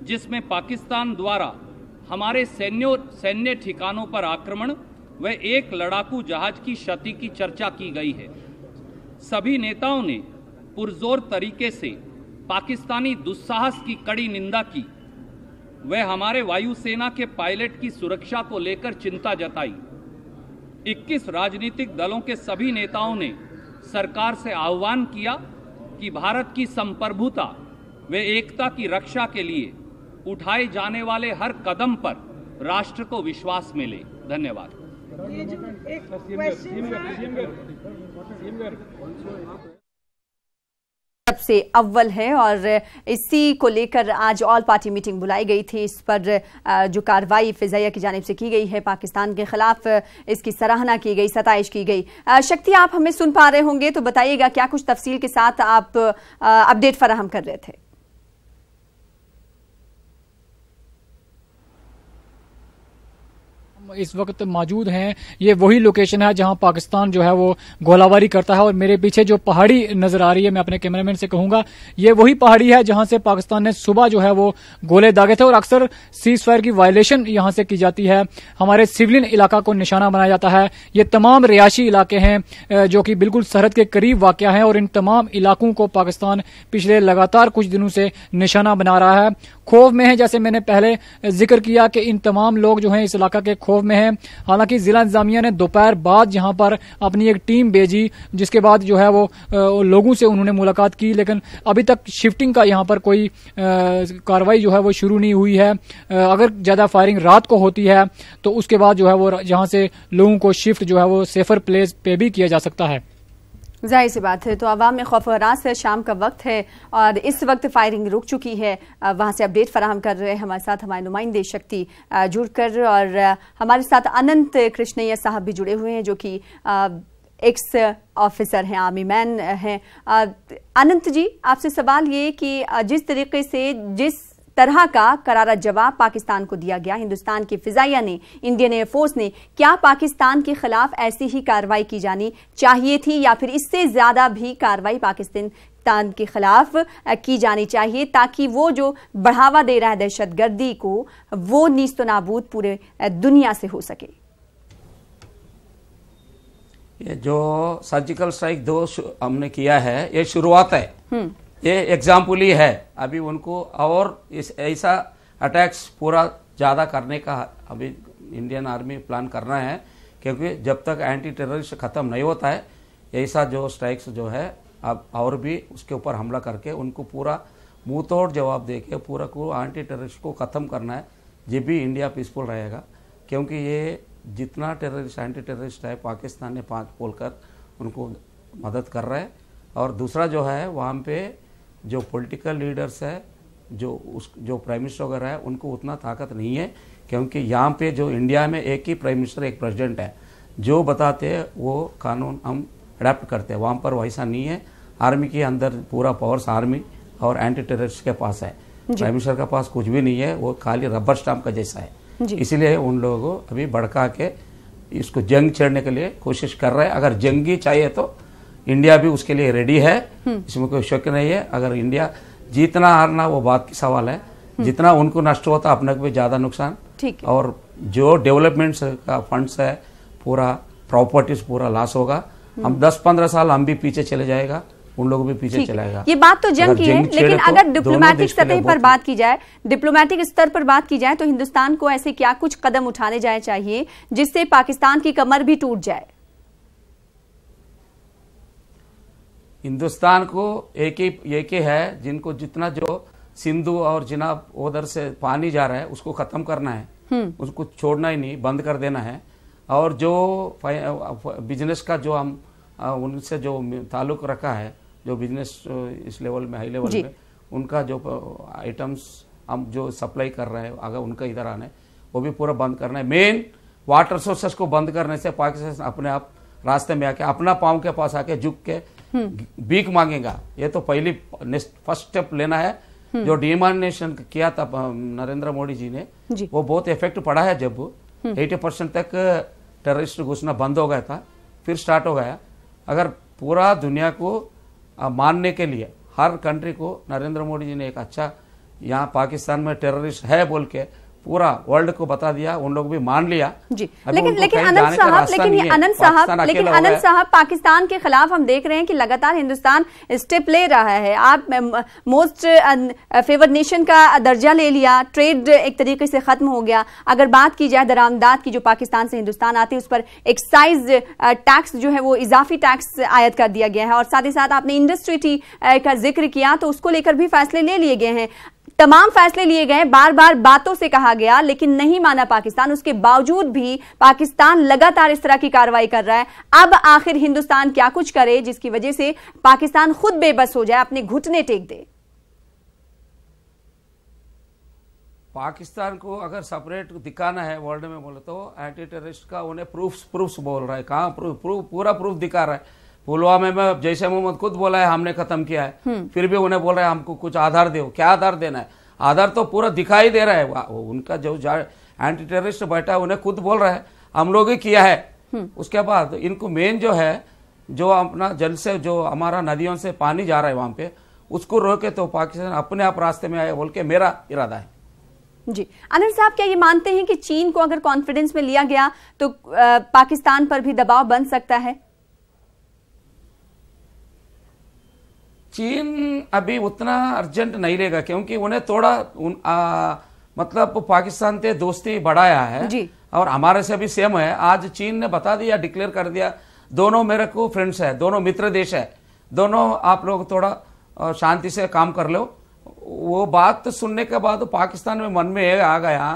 S9: जिसमें पाकिस्तान द्वारा हमारे सैन्य ठिकानों पर आक्रमण व एक लड़ाकू जहाज की क्षति की चर्चा की गई है। सभी नेताओं ने पुरजोर तरीके से पाकिस्तानी दुस्साहस की कड़ी निंदा की। वह हमारे वायुसेना के पायलट की सुरक्षा को लेकर चिंता जताई। 21 राजनीतिक दलों के सभी नेताओं ने सरकार से आह्वान किया कि भारत की संप्रभुता व एकता की रक्षा के लिए उठाए जाने वाले हर कदम पर राष्ट्र को विश्वास मिले। धन्यवाद।
S1: सबसे अव्वल है और इसी को लेकर आज ऑल पार्टी मीटिंग बुलाई गई थी। इस पर जो कार्रवाई फिजाइया की जानिब से की गई है पाकिस्तान के खिलाफ, इसकी सराहना की गई, सताइश की गई। शक्ति, आप हमें सुन पा रहे होंगे तो बताइएगा क्या कुछ तफसील के साथ आप अपडेट फराहम कर रहे थे?
S8: इस वक्त मौजूद हैं, ये वही लोकेशन है जहां पाकिस्तान जो है वो गोलाबारी करता है और मेरे पीछे जो पहाड़ी नजर आ रही है, मैं अपने कैमरामैन से कहूंगा ये वही पहाड़ी है जहां से पाकिस्तान ने सुबह जो है वो गोले दागे थे और अक्सर सीज फायर की वायलेशन यहां से की जाती है। हमारे सिविलियन इलाका को निशाना बनाया जाता है। ये तमाम रिहायशी इलाके हैं जो कि बिल्कुल सरहद के करीब वाक़या है और इन तमाम इलाकों को पाकिस्तान पिछले लगातार कुछ दिनों से निशाना बना रहा है। खौफ में है, जैसे मैंने पहले जिक्र किया कि इन तमाम लोग जो हैं इस इलाका के खौफ में हैं। हालांकि जिला इंतजामिया ने दोपहर बाद यहां पर अपनी एक टीम भेजी, जिसके बाद जो है वो लोगों से उन्होंने मुलाकात की, लेकिन अभी तक शिफ्टिंग का यहां पर कोई कार्रवाई जो है वो शुरू नहीं हुई है। अगर ज्यादा फायरिंग रात को होती है तो उसके बाद जो है वो जहां से लोगों को शिफ्ट जो है वो सेफर प्लेस पे भी किया जा सकता है।
S1: जाहिर सी बात है, तो आवाम में खौफ हरास है। शाम का वक्त है और इस वक्त फायरिंग रुक चुकी है। वहां से अपडेट फराहम कर रहे हैं हमारे साथ हमारे नुमाइंदे शक्ति जुड़कर, और हमारे साथ अनंत कृष्णैया साहब भी जुड़े हुए हैं जो कि एक्स ऑफिसर हैं, आर्मी मैन हैं। अनंत जी, आपसे सवाल ये कि जिस तरीके से जिस तरह का करारा जवाब पाकिस्तान को दिया गया, हिंदुस्तान की फिजाइया ने, इंडियन एयरफोर्स ने, क्या पाकिस्तान के खिलाफ ऐसी ही कार्रवाई की जानी चाहिए थी या फिर इससे ज्यादा भी कार्रवाई पाकिस्तान के खिलाफ की जानी चाहिए ताकि वो जो बढ़ावा दे रहा है दहशतगर्दी को वो नीस्तो नाबूद पूरे दुनिया से हो सके?
S6: ये जो सर्जिकल स्ट्राइक 2 हमने किया है ये शुरुआत है, ये एग्जाम्पल ही है। अभी उनको और इस ऐसा अटैक्स पूरा ज़्यादा करने का अभी इंडियन आर्मी प्लान करना है, क्योंकि जब तक एंटी टेररिस्ट ख़त्म नहीं होता है ऐसा जो स्ट्राइक्स जो है अब और भी उसके ऊपर हमला करके उनको पूरा मुंह तोड़ जवाब दे के पूरा को एंटी टेररिस्ट को ख़त्म करना है, जब भी इंडिया पीसफुल रहेगा। क्योंकि ये जितना टेररिस्ट एंटी टेररिस्ट है पाकिस्तान ने 5 बोलकर उनको मदद कर रहा है। और दूसरा जो है वहाँ पे जो पॉलिटिकल लीडर्स है, जो प्राइम मिनिस्टर वगैरह है, उनको उतना ताकत नहीं है, क्योंकि यहाँ पे जो इंडिया में एक ही प्राइम मिनिस्टर एक प्रेसिडेंट है, जो बताते हैं वो कानून हम अडेप्ट करते हैं। वहाँ पर वैसा नहीं है। आर्मी के अंदर पूरा पावर्स आर्मी और एंटी टेररिस्ट के पास है, प्राइम मिनिस्टर के पास कुछ भी नहीं है, वो खाली रबर स्टाम्प का जैसा है। इसीलिए उन लोगों को अभी भड़का के इसको जंग छेड़ने के लिए कोशिश कर रहे हैं। अगर जंगी चाहिए तो इंडिया भी उसके लिए रेडी है, इसमें कोई शक नहीं है। अगर इंडिया जीतना हारना वो बात की सवाल है, जितना उनको नष्ट होता अपने को भी ज्यादा नुकसान। और जो डेवलपमेंट का फंड्स है पूरा प्रॉपर्टीज पूरा लॉस होगा। हम 10-15 साल हम भी पीछे चले जाएगा, उन लोगों भी पीछे चलाएगा।
S1: ये बात तो जंग की है, लेकिन अगर डिप्लोमेटिक सतह पर बात की जाए, डिप्लोमेटिक स्तर पर बात की जाए तो हिंदुस्तान को ऐसे क्या कुछ कदम उठाने जाए चाहिए जिससे पाकिस्तान की कमर भी टूट जाए?
S6: हिंदुस्तान को एक ही है, जिनको जितना जो सिंधु और जिनाब उधर से पानी जा रहा है उसको खत्म करना है, उसको छोड़ना ही नहीं, बंद कर देना है। और जो बिजनेस का जो हम उनसे जो ताल्लुक रखा है, जो बिजनेस इस लेवल में हाई लेवल में उनका जो आइटम्स हम जो सप्लाई कर रहे हैं अगर उनका इधर आना है वो भी पूरा बंद करना है। मेन वाटर सोर्सेस को बंद करने से पाकिस्तान अपने आप रास्ते में आके अपना पाँव के पास आके झुक के भीख मांगेगा। ये तो पहली फर्स्ट स्टेप लेना है। जो डिमार्केशन किया था नरेंद्र मोदी जी ने, वो बहुत इफेक्ट पड़ा है। जब 80% तक टेररिस्ट घुसना बंद हो गया था, फिर स्टार्ट हो गया। अगर पूरा दुनिया को मानने के लिए हर कंट्री को नरेंद्र मोदी जी ने एक अच्छा यहाँ पाकिस्तान में टेररिस्ट है बोल के पूरा वर्ल्ड को बता दिया, उन लोग भी मान लिया
S1: जी। लेकिन अनंत साहब पाकिस्तान के खिलाफ हम देख रहे हैं कि लगातार हिंदुस्तान स्टेप ले रहा है। आप मोस्ट फेवर्ड नेशन का दर्जा ले लिया, ट्रेड एक तरीके से खत्म हो गया। अगर बात की जाए दरामदात की जो पाकिस्तान से हिंदुस्तान आती है उस पर एक्साइज टैक्स जो है वो इजाफी टैक्स आयद कर दिया गया है। और साथ ही साथ आपने इंडस्ट्री का जिक्र किया तो उसको लेकर भी फैसले ले लिए गए हैं। तमाम फैसले लिए गए, बार बार बातों से कहा गया लेकिन नहीं माना पाकिस्तान। उसके बावजूद भी पाकिस्तान लगातार इस तरह की कार्रवाई कर रहा है। अब आखिर हिंदुस्तान क्या कुछ करे जिसकी वजह से पाकिस्तान खुद बेबस हो जाए, अपने घुटने टेक दे?
S6: पाकिस्तान को अगर सेपरेट दिखाना है वर्ल्ड में बोले तो एंटी टेररिस्ट का उन्हें प्रूफ्स बोल रहा है। कहाँ पूरा प्रूफ दिखा रहा है। पुलवामा में जैसे मोहम्मद खुद बोला है हमने खत्म किया है, फिर भी उन्हें बोल रहा है हमको कुछ आधार दो। क्या आधार देना है? आधार तो पूरा दिखाई दे रहा है। उनका जो एंटी टेररिस्ट बैठा है उन्हें खुद बोल रहा है हम लोग ही किया है। उसके बाद इनको मेन जो है जो अपना जल से जो हमारा नदियों से पानी जा रहा है वहां पे उसको रोके तो पाकिस्तान अपने आप रास्ते में आए बोल के मेरा इरादा है
S1: जी। अनिल साहब, क्या ये मानते हैं कि चीन को अगर कॉन्फिडेंस में लिया गया तो पाकिस्तान पर भी दबाव बन सकता है?
S6: चीन अभी उतना अर्जेंट नहीं लेगा क्योंकि उन्हें थोड़ा मतलब पाकिस्तान से दोस्ती बढ़ाया है जी। और हमारे से भी सेम है। आज चीन ने बता दिया, डिक्लेयर कर दिया दोनों मेरे को फ्रेंड्स है, दोनों मित्र देश है, दोनों आप लोग थोड़ा शांति से काम कर लो। वो बात सुनने के बाद पाकिस्तान में मन में आ गया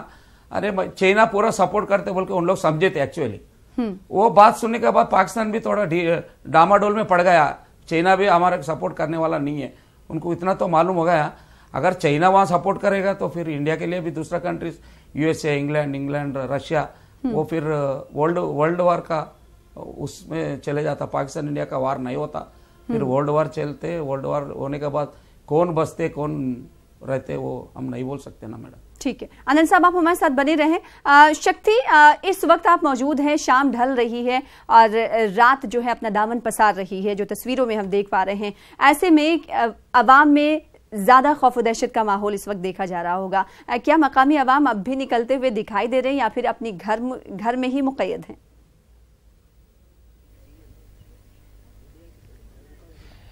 S6: अरे चाइना पूरा सपोर्ट करते बोल के उन लोग समझे थे एक्चुअली। वो बात सुनने के बाद पाकिस्तान भी थोड़ा डामाडोल में पड़ गया। चाइना भी हमारा सपोर्ट करने वाला नहीं है। उनको इतना तो मालूम हो गया अगर चाइना वहां सपोर्ट करेगा तो फिर इंडिया के लिए भी दूसरा कंट्रीज यूएसए, इंग्लैंड, रशिया वो फिर वर्ल्ड वार का उसमें चले जाता। पाकिस्तान इंडिया का वार नहीं होता, फिर वर्ल्ड वार चलते। वर्ल्ड वार होने के बाद कौन बचते कौन रहते वो हम नहीं बोल सकते ना मैडम।
S1: ठीक है अनंत साहब, आप हमारे साथ बने रहें। शक्ति, इस वक्त आप मौजूद हैं, शाम ढल रही है और रात जो है अपना दामन पसार रही है, जो तस्वीरों में हम देख पा रहे हैं। ऐसे में अवाम में ज्यादा खौफ दहशत का माहौल इस वक्त देखा जा रहा होगा। क्या मकामी अवाम अब भी निकलते हुए दिखाई दे रहे हैं या फिर अपनी घर में ही मुक़य्यद हैं?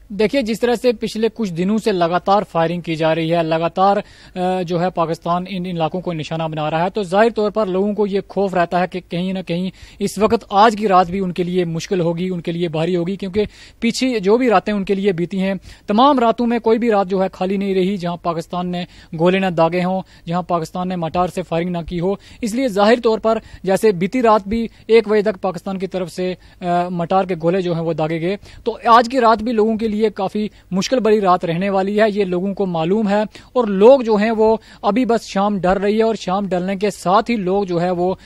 S8: देखिए, जिस तरह से पिछले कुछ दिनों से लगातार फायरिंग की जा रही है, लगातार जो है पाकिस्तान इन इलाकों को निशाना बना रहा है, तो जाहिर तौर पर लोगों को ये खौफ रहता है कि कहीं ना कहीं इस वक्त आज की रात भी उनके लिए मुश्किल होगी, उनके लिए भारी होगी, क्योंकि पीछे जो भी रातें उनके लिए बीती हैं, तमाम रातों में कोई भी रात जो है खाली नहीं रही जहां पाकिस्तान ने गोले न दागे हों, जहां पाकिस्तान ने मटार से फायरिंग न की हो। इसलिए जाहिर तौर पर जैसे बीती रात भी 1 बजे तक पाकिस्तान की तरफ से मटार के गोले जो है वो दागे गए, तो आज की रात भी लोगों के लिए लिए काफी मुश्किल भरी रात रहने वाली है, ये लोगों को मालूम है। और लोग जो हैं वो अभी बस शाम ढल रही है और शाम ढलने के साथ ही लोग जो है वो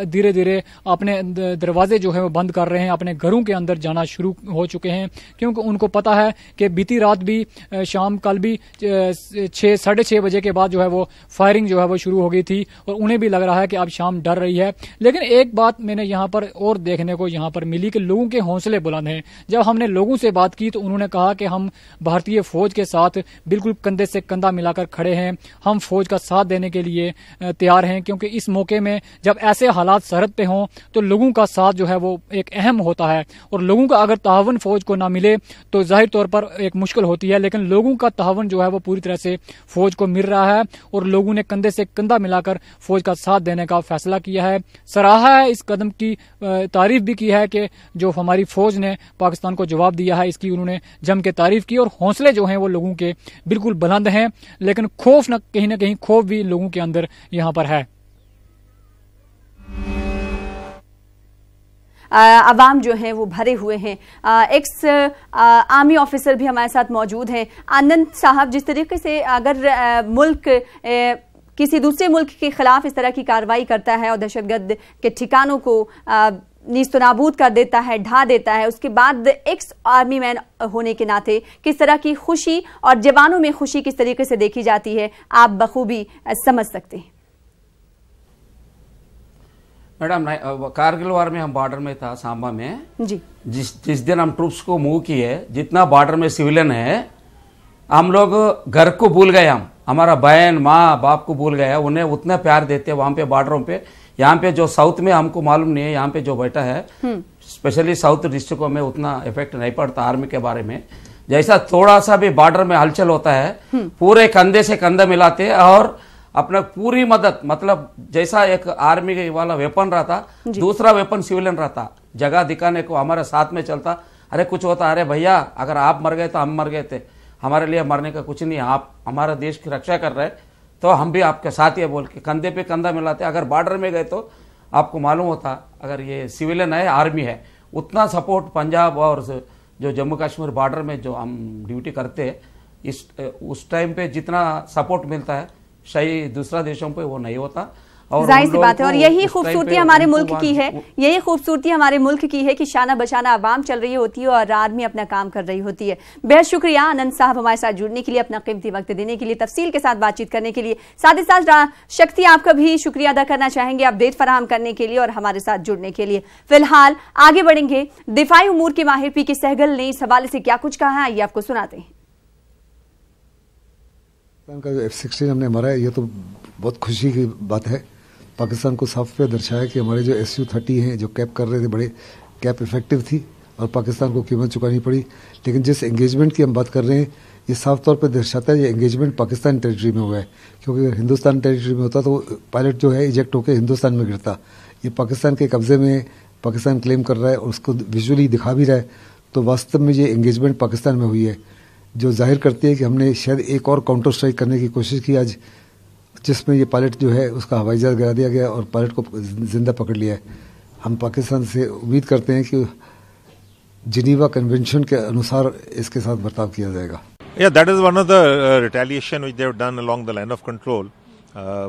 S8: धीरे धीरे अपने दरवाजे जो है वो बंद कर रहे हैं, अपने घरों के अंदर जाना शुरू हो चुके हैं, क्योंकि उनको पता है कि बीती रात भी शाम कल भी 6-6:30 बजे के बाद जो है वो फायरिंग जो है वो शुरू हो गई थी और उन्हें भी लग रहा है कि अब शाम डर रही है। लेकिन एक बात मैंने यहाँ पर और देखने को यहाँ पर मिली कि लोगों के हौसले बुलंद हैं। जब हमने लोगों से बात की तो उन्होंने कहा कि हम भारतीय फौज के साथ बिल्कुल कंधे से कंधा मिलाकर खड़े हैं, हम फौज का साथ देने के लिए तैयार हैं, क्योंकि इस मौके में जब ऐसे हालात सरहद पे हों तो लोगों का साथ जो है वो एक अहम होता है और लोगों का अगर तावन फौज को ना मिले तो जाहिर तौर पर एक मुश्किल होती है। लेकिन लोगों का तावन जो है वो पूरी तरह से फौज को मिल रहा है और लोगों ने कंधे से कंधा मिलाकर फौज का साथ देने का फैसला किया है, सराहा है, इस कदम की तारीफ भी की है कि जो हमारी फौज ने पाकिस्तान को जवाब दिया है इसकी उन्होंने जम के तारीफ की। और हौसले जो हैं वो लोगों के बिल्कुल बुलंद हैं, लेकिन खौफ न कहीं खौफ भी लोगों के अंदर यहाँ पर है।
S1: अवाम जो है वो भरे हुए हैं। एक्स आर्मी ऑफिसर भी हमारे साथ मौजूद हैं। आनंद साहब, जिस तरीके से अगर मुल्क किसी दूसरे मुल्क के खिलाफ इस तरह की कार्रवाई करता है और दहशतगर्द के ठिकानों को नीस्तनाबूद कर देता है, ढा देता है, उसके बाद एक्स आर्मी मैन होने के नाते किस तरह की खुशी और जवानों में खुशी किस तरीके से देखी जाती है, आप बखूबी समझ सकते हैं।
S6: मैडम, कारगिल वार में हम बॉर्डर में था, सांबा में जी। जिस दिन हम ट्रूप्स को मूव किए, जितना बॉर्डर में सिविलियन है, हम लोग घर को भूल गए, हम हमारा बहन माँ बाप को भूल गए, उन्हें उतना प्यार देते वहां पे बॉर्डरों पे। यहाँ पे जो साउथ में हमको मालूम नहीं है, यहाँ पे जो बैठा है स्पेशली साउथ डिस्ट्रिक्टों में उतना इफेक्ट नहीं पड़ता आर्मी के बारे में। जैसा थोड़ा सा भी बॉर्डर में हलचल होता है पूरे कंधे से कंधा मिलाते और अपना पूरी मदद, मतलब जैसा एक आर्मी वाला वेपन रहता, दूसरा वेपन सिविलियन रहता, जगह दिखाने को हमारे साथ में चलता। अरे कुछ होता, अरे भैया अगर आप मर गए तो हम मर गए थे, हमारे लिए मरने का कुछ नहीं, आप हमारे देश की रक्षा कर रहे तो हम भी आपके साथ ही बोल के कंधे पे कंधा मिलाते। अगर बॉर्डर में गए तो आपको मालूम होता, अगर ये सिविलियन है आर्मी है, उतना सपोर्ट पंजाब और जो जम्मू कश्मीर बॉर्डर में जो हम ड्यूटी करते हैं उस टाइम पे जितना सपोर्ट मिलता है शायद दूसरा देशों पे वो नहीं होता। और
S1: जाहिर सी बात है, और यही खूबसूरती हमारे मुल्क की है, यही खूबसूरती हमारे मुल्क की है कि शाना बशाना आवाम चल रही होती है और आर्मी अपना काम कर रही होती है। बेहद शुक्रिया आनंद साहब हमारे साथ जुड़ने के लिए, अपना कीमती वक्त देने के लिए, तफसील के साथ बातचीत करने के लिए। साथ ही साथ शक्ति आपका भी शुक्रिया अदा करना चाहेंगे अपडेट फराहम करने के लिए और हमारे साथ जुड़ने के लिए। फिलहाल आगे बढ़ेंगे, दिफाई उमूर के माहिर पी के सहगल ने इस हवाले से क्या कुछ कहा है ये आपको सुनाते हैं।
S10: का जो F-16 हमने मारा है, ये तो बहुत खुशी की बात है। पाकिस्तान को साफ पे दर्शाया कि हमारे जो Su-30 हैं जो कैप कर रहे थे, बड़े कैप इफेक्टिव थी और पाकिस्तान को कीमत चुकानी पड़ी। लेकिन जिस एंगेजमेंट की हम बात कर रहे हैं, ये साफ तौर पे दर्शाता है ये एंगेजमेंट पाकिस्तान टेरिटरी में हुआ है, क्योंकि अगर हिंदुस्तान टेरिटरी में होता तो पायलट जो है इजेक्ट होकर हिंदुस्तान में गिरता। ये पाकिस्तान के कब्जे में पाकिस्तान क्लेम कर रहा है और उसको विजुअली दिखा भी रहा है, तो वास्तव में ये एंगेजमेंट पाकिस्तान में हुई है, जो जाहिर करती है कि हमने शायद एक और काउंटर स्ट्राइक करने की कोशिश की आज, जिसमें ये पायलट जो है उसका हवाई जहाज गिरा दिया गया और पायलट को जिंदा पकड़ लिया है। हम पाकिस्तान से उम्मीद करते हैं कि जिनीवा कन्वेंशन के अनुसार इसके साथ बर्ताव किया जाएगा।
S11: Yeah, that is one of the retaliation which they have done along the line of control,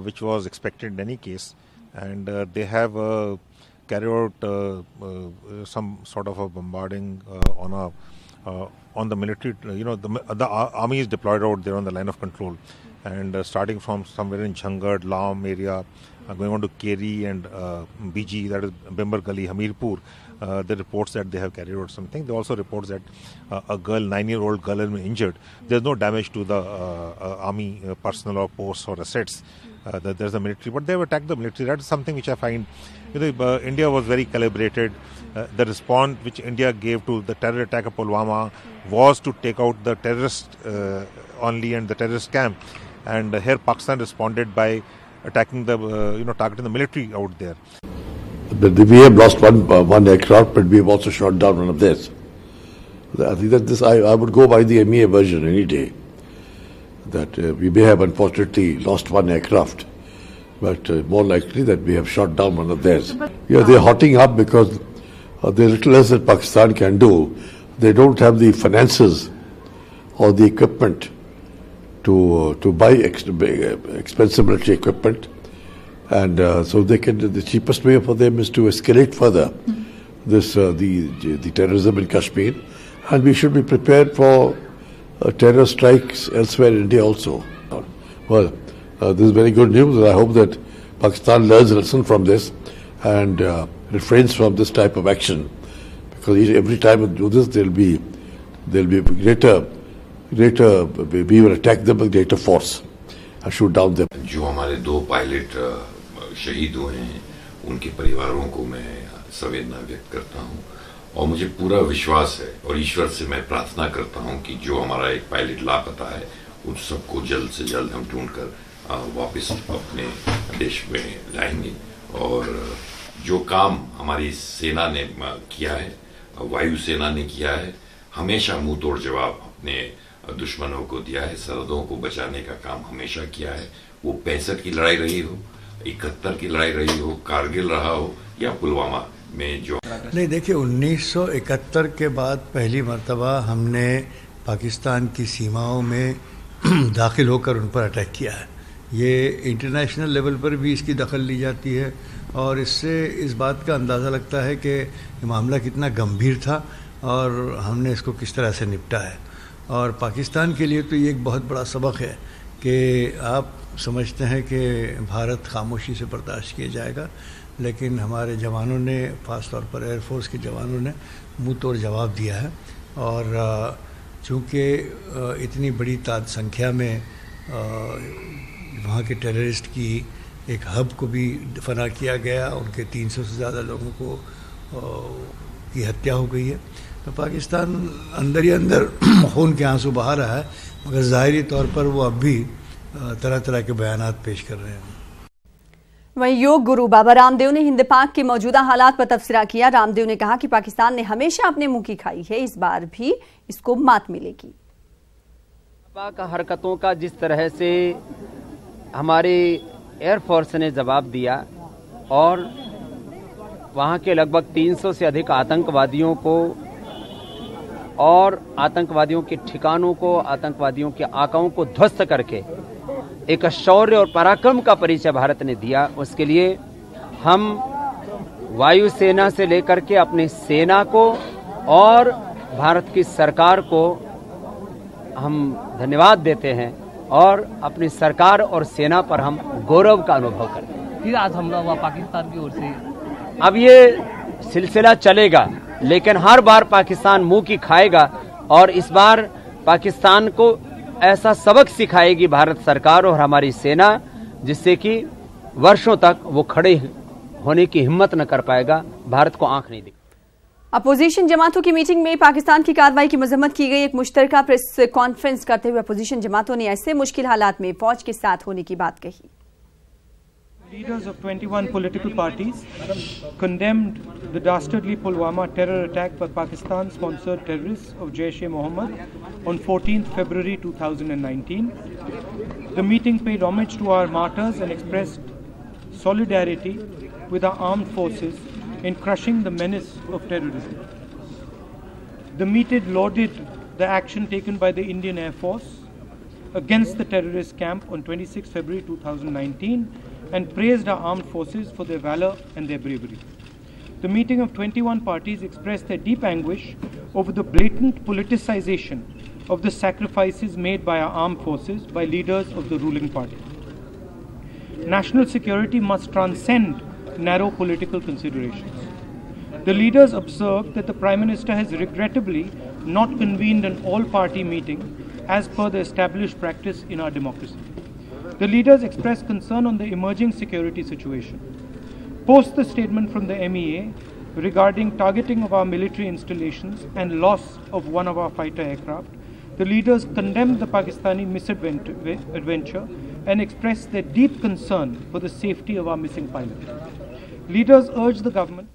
S11: which was expected in any case, and they have carried out some sort of a bombarding on the military. The army is deployed out there on the line of control, and starting from somewhere in Jhangar, Laum area, going on to Keri and BG, that is Bimbar Gali, Hamirpur. The reports that they have carried out something. They also reports that a girl, 9-year-old girl, has been injured. There's no damage to the army personnel or posts or assets. There's the military, but they have attacked the military. That's something which I find, India was very calibrated. The response which India gave to the terror attack of Pulwama was to take out the terrorist only and the terrorist camp. And here Pakistan responded by attacking the, targeting the military out there.
S12: But we have lost one aircraft, but we have also shot down one of theirs. I think that I would go by the MEA version any day. That we may have unfortunately lost one aircraft, but more likely that we have shot down one of theirs. Yeah, they're hotting up because there's little less that Pakistan can do. They don't have the finances all the equipment to buy expensive military equipment, and so they can. The cheapest way for them is to escalate further this the terrorism in Kashmir, and we should be prepared for terror strikes elsewhere in India also. Well, this is very good news, and I hope that Pakistan learns a lesson from this and refrains from this type of action, because every time we do this, there'll be greater. We will attack them with greater force and shoot down them.
S13: जो हमारे 2 pilot शहीद हुए हैं, उनके परिवारों को मैं संवेदना व्यक्त करता हूं, और मुझे पूरा विश्वास है और ईश्वर से मैं प्रार्थना करता हूं कि जो हमारा एक पायलट लापता है, उन सबको जल्द से जल्द हम ढूंढकर वापस अपने देश में लाएंगे। और जो काम हमारी सेना ने किया है, वायुसेना ने किया है, हमेशा मुंह तोड़ जवाब अपने दुश्मनों को दिया है, सरहदों को बचाने का काम हमेशा किया है। वो 65 की लड़ाई रही हो, 71 की लड़ाई रही हो, कारगिल रहा हो या पुलवामा में जो
S14: नहीं, देखिए 1971 के बाद पहली मर्तबा हमने पाकिस्तान की सीमाओं में दाखिल होकर उन पर अटैक किया है। ये इंटरनेशनल लेवल पर भी इसकी दखल ली जाती है, और इससे इस बात का अंदाज़ा लगता है कि ये मामला कितना गंभीर था और हमने इसको किस तरह से निपटा है। और पाकिस्तान के लिए तो ये एक बहुत बड़ा सबक है कि आप समझते हैं कि भारत खामोशी से बर्दाश्त किया जाएगा, लेकिन हमारे जवानों ने, ख़ास तौर पर एयरफोर्स के जवानों ने मुंह तोड़ जवाब दिया है। और चूँकि इतनी बड़ी संख्या में वहाँ के टेररिस्ट की एक हब को भी फना किया गया, उनके 300 से ज़्यादा लोगों को की हत्या हो गई है, तो पाकिस्तान अंदर ही अंदर खून के आंसू बहा रहा है, मगर ज़ाहिरी तौर पर वो अब भी तरह तरह के बयानात पेश कर रहे हैं।
S1: वहीं योग गुरु बाबा रामदेव ने हिंद पाक के मौजूदा हालात पर तबसरा किया। रामदेव ने कहा कि पाकिस्तान ने हमेशा अपने मुंह की खाई है, इस बार भी इसको मात मिलेगी।
S15: पाक हरकतों का जिस तरह से हमारे एयरफोर्स ने जवाब दिया और वहां के लगभग 300 से अधिक आतंकवादियों को और आतंकवादियों के ठिकानों को, आतंकवादियों के आकाओं को ध्वस्त करके एक शौर्य और पराक्रम का परिचय भारत ने दिया, उसके लिए हम वायुसेना से लेकर के अपनी सेना को और भारत की सरकार को हम धन्यवाद देते हैं और अपनी सरकार और सेना पर हम गौरव का अनुभव करते हैं।
S16: फिर आज हमला हुआ पाकिस्तान की ओर से,
S15: अब ये सिलसिला चलेगा, लेकिन हर बार पाकिस्तान मुंह की खाएगा और इस बार पाकिस्तान को ऐसा सबक सिखाएगी भारत सरकार और हमारी सेना, जिससे कि वर्षों तक वो खड़े होने की हिम्मत न कर पाएगा, भारत को आंख नहीं दिखेगी।
S1: अपोजिशन जमातों की मीटिंग में पाकिस्तान की कार्रवाई की मजम्मत की गई। एक मुश्तरका प्रेस कॉन्फ्रेंस करते हुए अपोजिशन जमातों ने ऐसे मुश्किल हालात में फौज के साथ होने की बात कही।
S7: Leaders of 21 political parties condemned the dastardly Pulwama terror attack by Pakistan-sponsored terrorists of Jaish-e-Mohammed on 14th February 2019. The meeting paid homage to our martyrs and expressed solidarity with our armed forces in crushing the menace of terrorism. The meeting lauded the action taken by the Indian Air Force against the terrorist camp on 26 February 2019 and praised our armed forces for their valor and their bravery. The meeting of 21 parties expressed their deep anguish over the blatant politicization of the sacrifices made by our armed forces by leaders of the ruling party. National security must transcend narrow political considerations. The leaders observed that the Prime Minister has regrettably not convened an all-party meeting as per the established practice in our democracy. The leaders expressed concern on the emerging security situation. Post the statement from the MEA regarding targeting of our military installations and loss of one of our fighter aircraft, the leaders condemned the Pakistani misadventure and expressed their deep concern for the safety of our missing pilot. Leaders urged the government